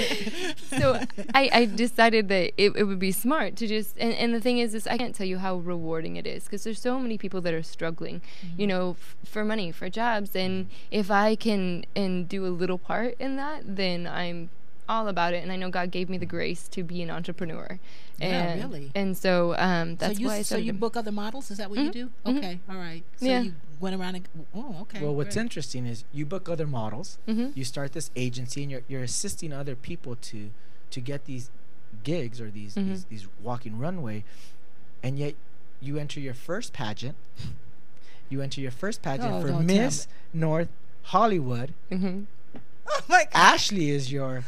So I decided that it would be smart to just, and the thing is I can't tell you how rewarding it is, because there's so many people that are struggling, you know, for money, for jobs, and if I can and do a little part in that, then I'm all about it. And I know God gave me the grace to be an entrepreneur. And, really? And so that's why I So started. you book other models? Is that what you do? Okay, all right. So Yeah. you went around and okay. Well, what's great. interesting is you book other models. You start this agency, and you're assisting other people to get these gigs or these walking runway, and yet you enter your first pageant. You enter your first pageant Oh, for don't Miss North Hollywood. Oh my God. Ashley is your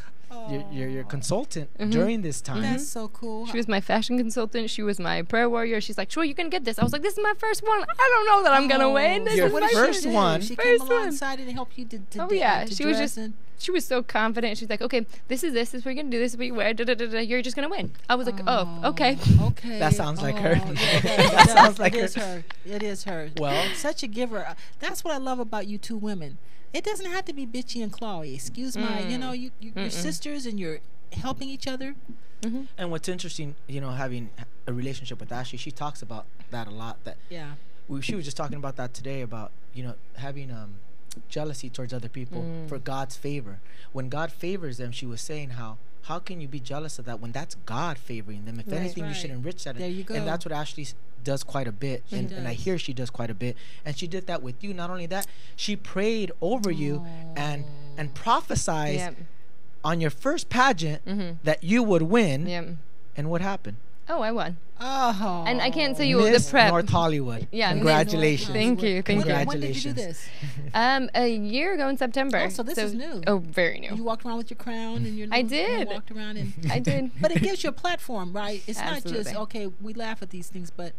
consultant during this time. That's so cool. She was my fashion consultant. She was my prayer warrior. She's like, sure, you can get this. I was like, this is my first one. I don't know that I'm going to win. This Your is What my did she first do? one. She First came one. alongside and helped you to Oh, yeah. to She was dress just, and- she was so confident. She's like, okay, this is what you're going to do. This is what you wear. Da, da, da, da. You're just going to win. I was like, oh, okay. Okay. That sounds like her. Yeah, That sounds like it her. is her. It is her. Well- such a giver. That's what I love about you two women. It doesn't have to be bitchy and clawy. Excuse my, you know, you're sisters and you're helping each other. And what's interesting, you know, having a relationship with Ashley, she talks about that a lot. That Yeah. she was just talking about that today, about, you know, having jealousy towards other people for God's favor. When God favors them, she was saying how can you be jealous of that when that's God favoring them? If Right. anything, you should enrich that. There you go. And that's what Ashley does quite a bit. And I does. hear she does quite a bit. And she did that with you. Not only that, she prayed over you and prophesied Yep. on your first pageant that you would win. Yep. And what happened? Oh, I won. Oh. And I can't tell you Miss the prep. North Hollywood. Yeah, Miss Congratulations. Thank you. Thank you. When did you do this? A year ago in September. Oh, so this is new. Oh, very new. You walked around with your crown and your I little- you did. walked around and I did. But it gives you a platform, right? It's not just Absolutely. okay. We laugh at these things, but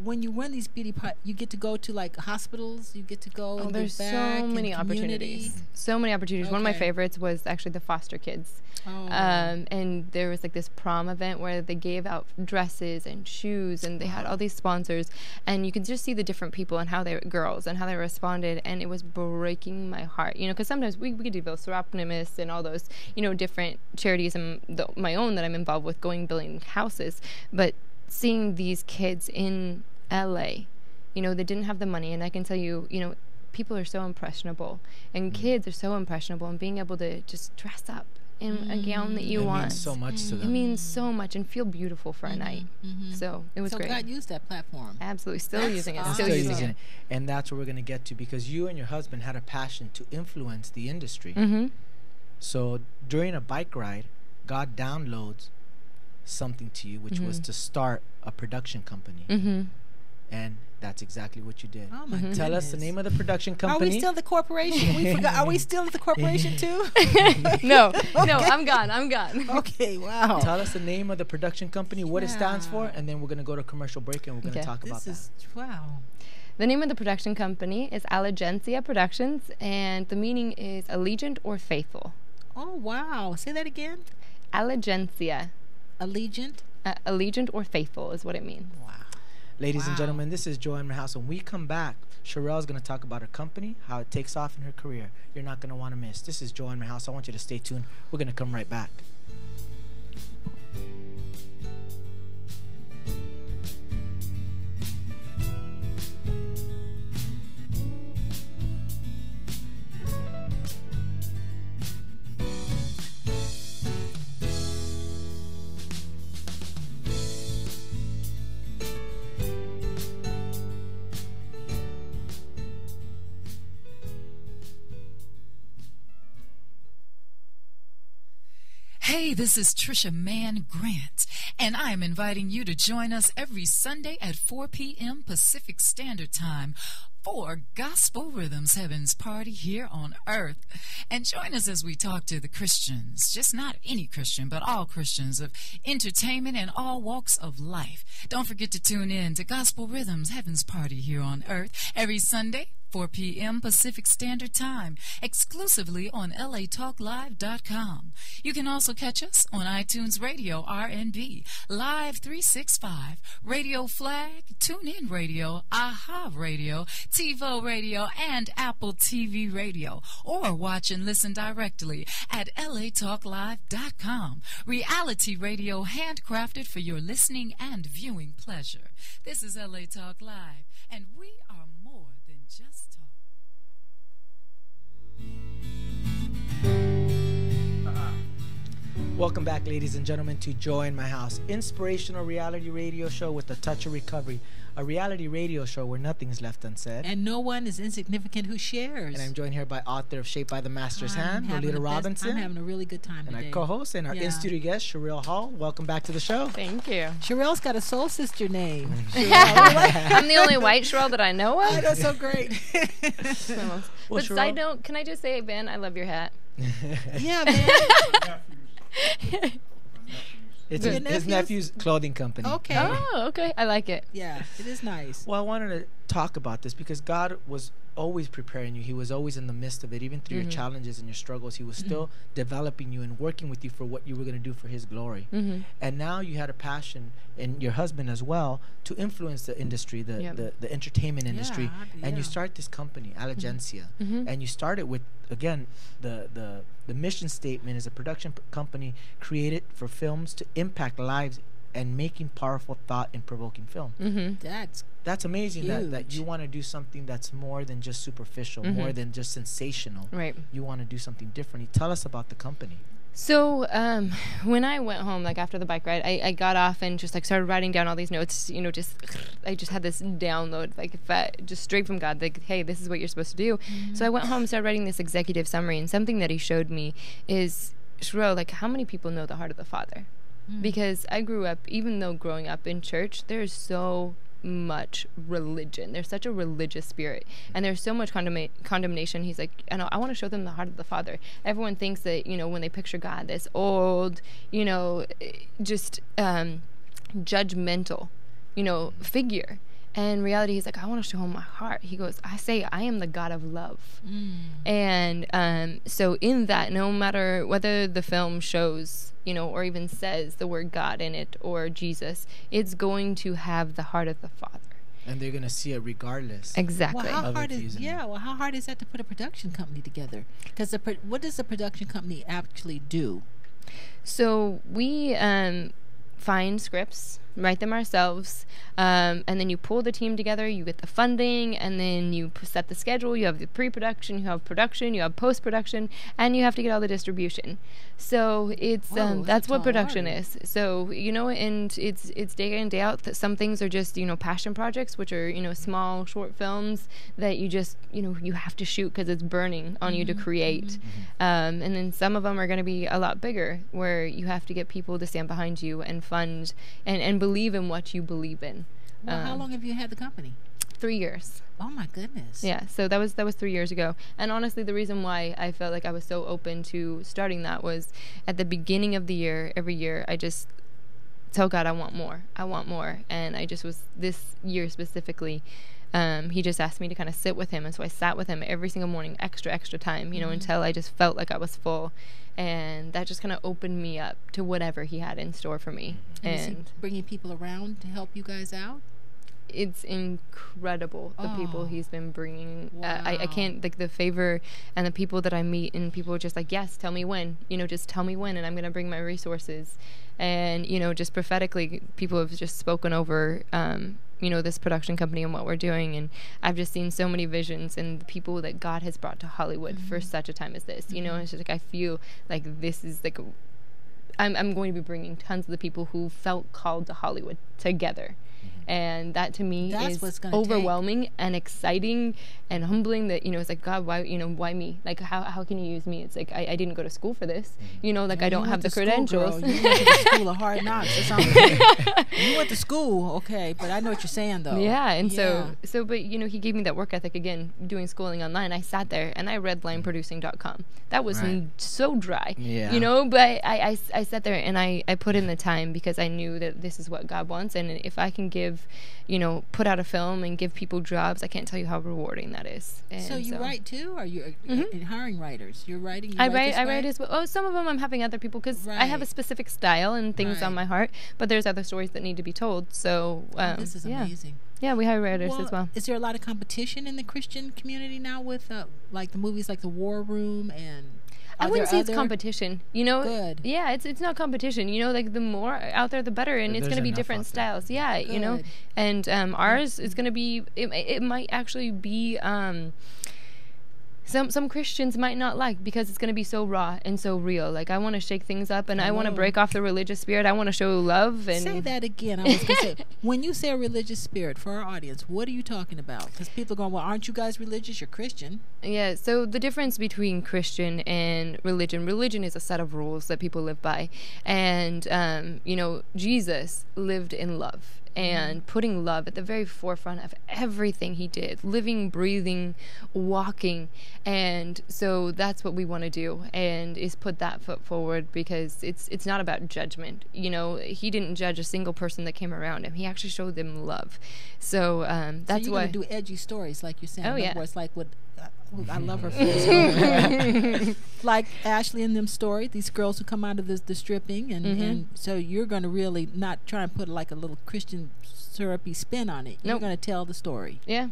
when you win these beauty you get to go to like hospitals. You get to go. Oh, and there's give back so and many community. opportunities. So many opportunities. One of my Okay. favorites was actually the foster kids. Oh. And there was like this prom event where they gave out dresses and shoes, and they had all these sponsors, and you could just see the different people and how they girls and how they responded, and it was breaking my heart, you know, because sometimes we could do those Seraphinimus and all those, you know, different charities and my own that I'm involved with, going building houses, but seeing these kids in LA, you know, they didn't have the money, and I can tell you, you know, people are so impressionable, and kids are so impressionable, and being able to just dress up in a gown that you It want. means so much to It them. means so much, and feel beautiful for a night. So it was So great. God used that platform. Absolutely, still That's using it. awesome. Still using it. And that's what we're going to get to, because you and your husband had a passion to influence the industry. So during a bike ride, God downloads something to you, which was to start a production company. And that's exactly what you did. Oh my goodness. Tell us the name of the production company. Are we still the corporation? We forgot. Are we still the corporation too? No, I'm gone. Okay, wow. Tell us the name of the production company, what it stands for, and then we're going to go to commercial break and we're going to talk about that. Wow. The name of the production company is Allegencia Productions, and the meaning is allegiant or faithful. Oh, wow. Say that again. Allegencia. Allegiant? Allegiant or faithful is what it means. Wow. Ladies and gentlemen, this is Jo'El in my house. When we come back, Sharelle is going to talk about her company, how it takes off in her career. You're not going to want to miss. This is Jo'El in my house. I want you to stay tuned. We're going to come right back. Hey, this is Trisha Mann Grant, and I am inviting you to join us every Sunday at 4 p.m. Pacific Standard Time for Gospel Rhythms Heaven's Party here on Earth. And join us as we talk to the Christians, just not any Christian, but all Christians of entertainment and all walks of life. Don't forget to tune in to Gospel Rhythms Heaven's Party here on Earth every Sunday, 4 p.m. Pacific Standard Time, exclusively on latalklive.com. You can also catch us on iTunes Radio RNB, Live 365, Radio Flag, TuneIn Radio, AHA Radio, TiVo Radio, and Apple TV Radio. Or watch and listen directly at latalklive.com. Reality radio handcrafted for your listening and viewing pleasure. This is LA Talk Live, and we are more than just talk. Welcome back, ladies and gentlemen, to Joy in My House, inspirational reality radio show with a touch of recovery. A reality radio show where nothing is left unsaid. And no one is insignificant who shares. And I'm joined here by author of Shaped by the Master's Hand, Lolita Robinson. I'm having a really good time and today. our co-host and our in-studio guest, Sharelle Hall. Welcome back to the show. Thank you. Sharelle's got a soul sister name. I'm the only white Sharelle that I know of. Oh, that's so great. Well, But side note, can I just say, Ben, I love your hat. Yeah, man. It's his nephew's clothing company. Okay. Oh, okay. I like it. Yeah, it is nice. Well, I wanted to talk about this because God was always preparing you. He was always in the midst of it. Even through your challenges and your struggles, He was still developing you and working with you for what you were going to do for His glory. And now you had a passion, and your husband as well, to influence the industry, the entertainment industry. And you start this company, Allegencia. And you started with, again, the mission statement is a production company created for films to impact lives and making powerful thought and provoking film. That's amazing that you want to do something that's more than just superficial, more than just sensational. Right. You want to do something different. Tell us about the company. So when I went home, like after the bike ride, I got off and just like started writing down all these notes. You know, I just had this download, like just straight from God, like, hey, this is what you're supposed to do. So I went home and started writing this executive summary, and something that He showed me is, Sharelle, like, how many people know the heart of the Father? Because I grew up, even though growing up in church, there's so much religion. There's such a religious spirit, and there's so much condemnation. He's like, I want to show them the heart of the Father. Everyone thinks that, you know, when they picture God, this old, you know, just judgmental, you know, figure. And in reality, He's like, I want to show Him my heart. He goes, I say, I am the God of love. And so in that, no matter whether the film shows, you know, or even says the word God in it or Jesus, it's going to have the heart of the Father. And they're going to see it regardless. Exactly. Well, how hard is that to put a production company together? Because what does the production company actually do? So we find scripts, write them ourselves, and then you pull the team together, you get the funding, and then you set the schedule. You have the pre-production, you have production, you have post-production, and you have to get all the distribution. So it's that's what production is. So, you know, and it's day in, day out. That some things are just, you know, passion projects, which are, you know, small short films that you just, you know, you have to shoot because it's burning on you to create. And then some of them are going to be a lot bigger, where you have to get people to stand behind you and fund and believe in what you believe in. Well, how long have you had the company? 3 years. Oh my goodness. Yeah, so that was 3 years ago. And honestly, the reason why I felt like I was so open to starting that was at the beginning of the year, every year, I just tell God I want more. And I just was, this year specifically, he just asked me to kind of sit with him. And so I sat with him every single morning, extra time, you know, until I just felt like I was full. And that just kind of opened me up to whatever he had in store for me. And is he bringing people around to help you guys out? It's incredible, the people he's been bringing. Wow. I can't, like, the favor and the people that I meet, and people are just like, yes, tell me when, you know, just tell me when, and I'm going to bring my resources. And, you know, just prophetically, people have just spoken over, you know, this production company and what we're doing. And I've just seen so many visions and the people that God has brought to Hollywood for such a time as this. You know, it's just like, I feel like this is like, I'm going to be bringing tons of the people who felt called to Hollywood together. And that to me is overwhelming and exciting and humbling, that, you know, it's like, God, why me? Like, how can you use me? It's like, I didn't go to school for this. You know, like, I don't have the credentials. You went to the school of hard knocks or something. You went to school, okay, but I know what you're saying, though. Yeah, and so, but, you know, he gave me that work ethic again, doing schooling online. I sat there and I read lineproducing.com. That was so dry, you know, but I sat there and I put in the time because I knew that this is what God wants. And if I can give, you know, put out a film and give people jobs, I can't tell you how rewarding that is. And so you write too? Or you're hiring writers? You're writing? I write as well. Oh, some of them I'm having other people, because I have a specific style and things on my heart, but there's other stories that need to be told. So this is amazing. Yeah, we hire writers as well. Is there a lot of competition in the Christian community now with like the movies like The War Room and... I wouldn't say it's competition, you know. Good. Yeah, it's not competition, you know. Like, the more out there, the better, and it's going to be different styles. Yeah, Good. You know. And ours is going to be. It might actually be. Some Christians might not like, because it's going to be so raw and so real. Like, I want to shake things up, and I want to break off the religious spirit. I want to show love. And say that again. I was going to say, when you say a religious spirit, for our audience, what are you talking about? Because people are going, well, aren't you guys religious? You're Christian. Yeah, so the difference between Christian and religion is a set of rules that people live by. And, you know, Jesus lived in love. And putting love at the very forefront of everything he did, living, breathing, walking. And so that's what we want to do, and is put that foot forward, because it's not about judgment. You know, he didn't judge a single person that came around him. He actually showed them love. So that's so why. you're going to do edgy stories, like you're saying. Oh, yeah. It's like with... I love her face. Like Ashley and them story, these girls who come out of the stripping, and so you're going to really not try and put like a little Christian syrupy spin on it. You're going to tell the story. Yeah.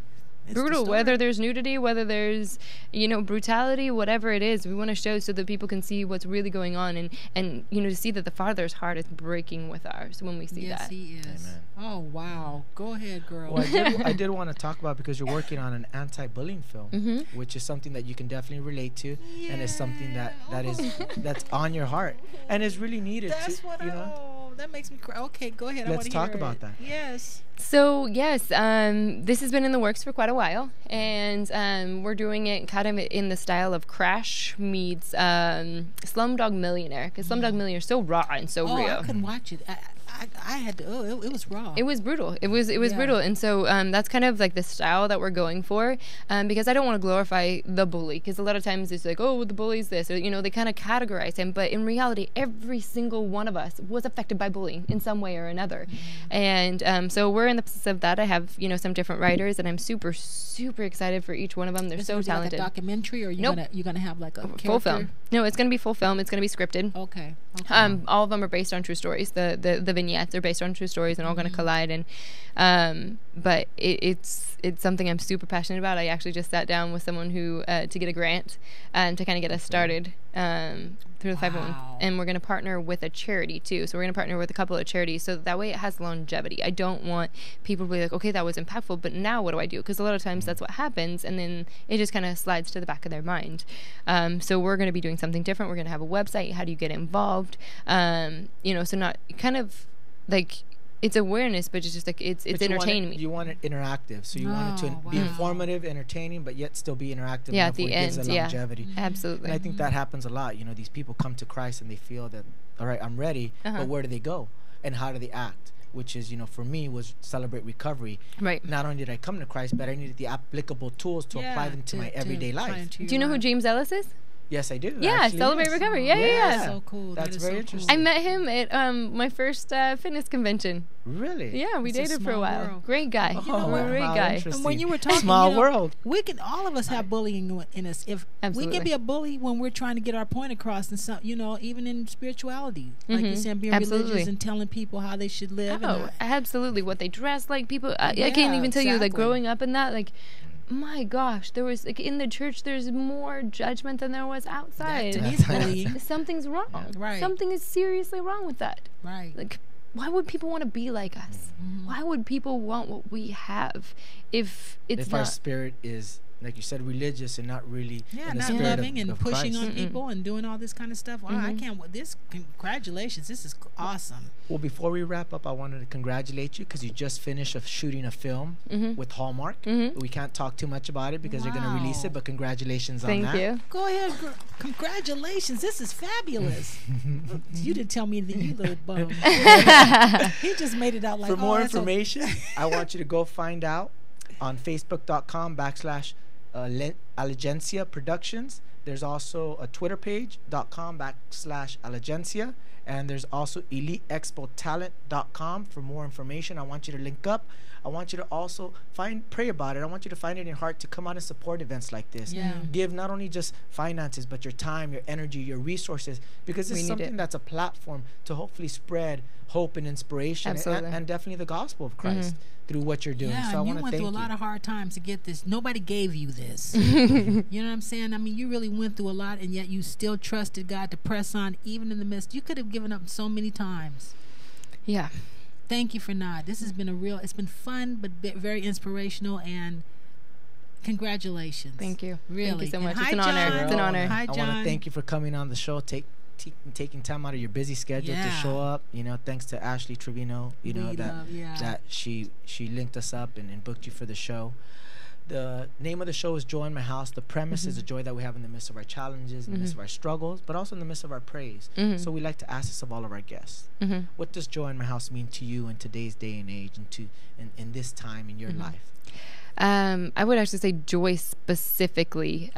Brutal, whether there's nudity, whether there's, you know, brutality, whatever it is, we want to show so that people can see what's really going on, and you know, to see that the Father's heart is breaking with ours when we see that. Yes, he is. Amen. Oh, wow. Go ahead, girl. Well, I did want to talk about, because you're working on an anti-bullying film, which is something that you can definitely relate to, and is something that's on your heart, and is really needed. That's what you know. That makes me cry. Okay, go ahead. Let's talk about that. Yes. So yes, this has been in the works for quite a while, and we're doing it kind of in the style of Crash meets Slumdog Millionaire, because Slumdog Millionaire is so raw and so real. I couldn't watch it. I had to. It was raw. It was brutal. It was brutal, and so that's kind of like the style that we're going for, because I don't want to glorify the bully, because a lot of times it's like, oh, the bully's this, or, you know, they kind of categorize him, but in reality, every single one of us was affected by bullying in some way or another, and so we're in the process of that. I have, you know, some different writers, and I'm super excited for each one of them. They're so talented. Like a documentary, or you're gonna have like a full film? No, it's gonna be full film. It's gonna be scripted. Okay. All of them are based on true stories. The vignettes are based on true stories, and all going to collide. And but it's something I'm super passionate about. I actually just sat down with someone who to get a grant to kind of get us started through the 501, and we're going to partner with a charity too. So we're going to partner with a couple of charities, so that way it has longevity. I don't want people to be like, okay, that was impactful, but now what do I do? Because a lot of times that's what happens, and then it just kind of slides to the back of their mind. So we're going to be doing something different. We're going to have a website. How do you get involved? You know, so not kind of like, it's awareness, but it's just like it's entertainment. You want it interactive, so you want it to be informative, entertaining, but yet still be interactive. Yeah, at the end, longevity. Absolutely. And I think that happens a lot. You know, these people come to Christ and they feel that, all right, I'm ready, but where do they go, and how do they act? which is, for me, was Celebrate Recovery. Right. Not only did I come to Christ, but I needed the applicable tools to apply them to my everyday life. Do you know who James Ellis is? Yes, I do. Yeah, actually, Celebrate yes. Recovery. Yeah. So cool. That's very interesting. I met him at my first fitness convention. Really? Yeah, we It's a dated for a small while. world. Great guy. Great how guy. interesting. And when you were talking, Small world. we can, all of us have bullying in us. If Absolutely. we can be a bully when we're trying to get our point across, and some, even in spirituality, like you said, being religious and telling people how they should live. Oh, absolutely. What they dress like. People. I can't even tell you, like, exactly. growing up in that, like, my gosh, there was, like, in the church, there's more judgment than there was outside. To me, it's bullying. Something's wrong. Right. Something is seriously wrong with that. Right. Like, why would people want to be like us? Why would people want what we have if it's if not? our spirit is, like you said, religious and not really in the not spirit loving of and pushing Christ. on people and doing all this kind of stuff. Wow, I can't. Congratulations, this is awesome. Well, before we wrap up, I wanted to congratulate you because you just finished shooting a film with Hallmark. We can't talk too much about it because they're going to release it, but congratulations on that. Thank you. Go ahead, congratulations. This is fabulous. You didn't tell me that, you little bum. He just made it out like. For more that's information, I want you to go find out on facebook.com/Allegencia Productions. There's also a Twitter page.com/Allegencia. And there's also EliteExpoTalent.com for more information. I want you to link up. I want you to also pray about it. I want you to find it in your heart to come out and support events like this. Yeah. Give not only just finances, but your time, your energy, your resources, because it's something that's a platform to hopefully spread hope and inspiration and definitely the gospel of Christ through what you're doing. Yeah, so I and want you to went thank through a you. lot of hard times to get this. Nobody gave you this. You know what I'm saying? I mean, you really went through a lot, and yet you still trusted God to press on, even in the midst. You could have given up so many times. Yeah. Thank you for not. This has been it's been fun, but very inspirational, and congratulations. Thank you. Really. Thank you so much. And it's an hi, honor. John. It's an honor. Hi, I John. want to thank you for coming on the show, taking time out of your busy schedule to show up. Thanks to Ashley Trevino, that she linked us up and booked you for the show. The name of the show is Joy in My House. The premise is the joy that we have in the midst of our challenges, in the midst of our struggles, but also in the midst of our praise. So we like to ask this of all of our guests. What does joy in my house mean to you in today's day and age and in this time in your life? I would actually say joy specifically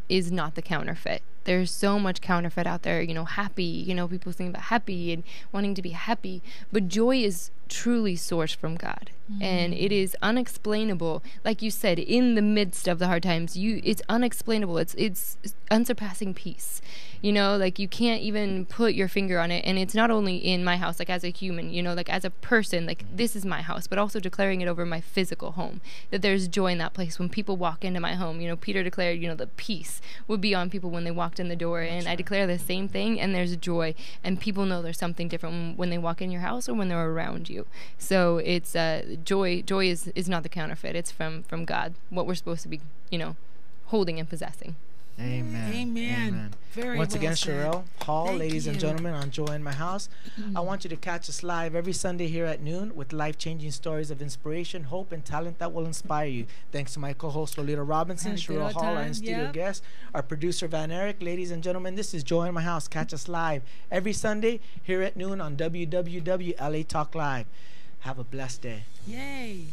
is not the counterfeit. There's so much counterfeit out there, happy, people sing about happy and wanting to be happy, but joy is truly sourced from God. And it is unexplainable. Like you said, in the midst of the hard times, it's unexplainable. It's unsurpassing peace. Like you can't even put your finger on it. And it's not only in my house, like as a human, like as a person, like this is my house, but also declaring it over my physical home, that there's joy in that place. When people walk into my home, Peter declared, the peace would be on people when they walked in the door. And I declare the same thing, and there's joy. And people know there's something different when they walk in your house or when they're around you. So it's joy is not the counterfeit. It's from God, what we're supposed to be, holding and possessing. Amen. Very Once well again, said. Sharelle Hall, Thank ladies and you. gentlemen, on Joy in My House. I want you to catch us live every Sunday here at noon with life-changing stories of inspiration, hope, and talent that will inspire you. Thanks to my co-host, Lolita Robinson, Had a good Sharelle old Hall, our time. in-studio Yep. guest, our producer, Van Eric. Ladies and gentlemen, this is Joy in My House. Catch us live every Sunday here at noon on WWW LA Talk Live. Have a blessed day. Yay.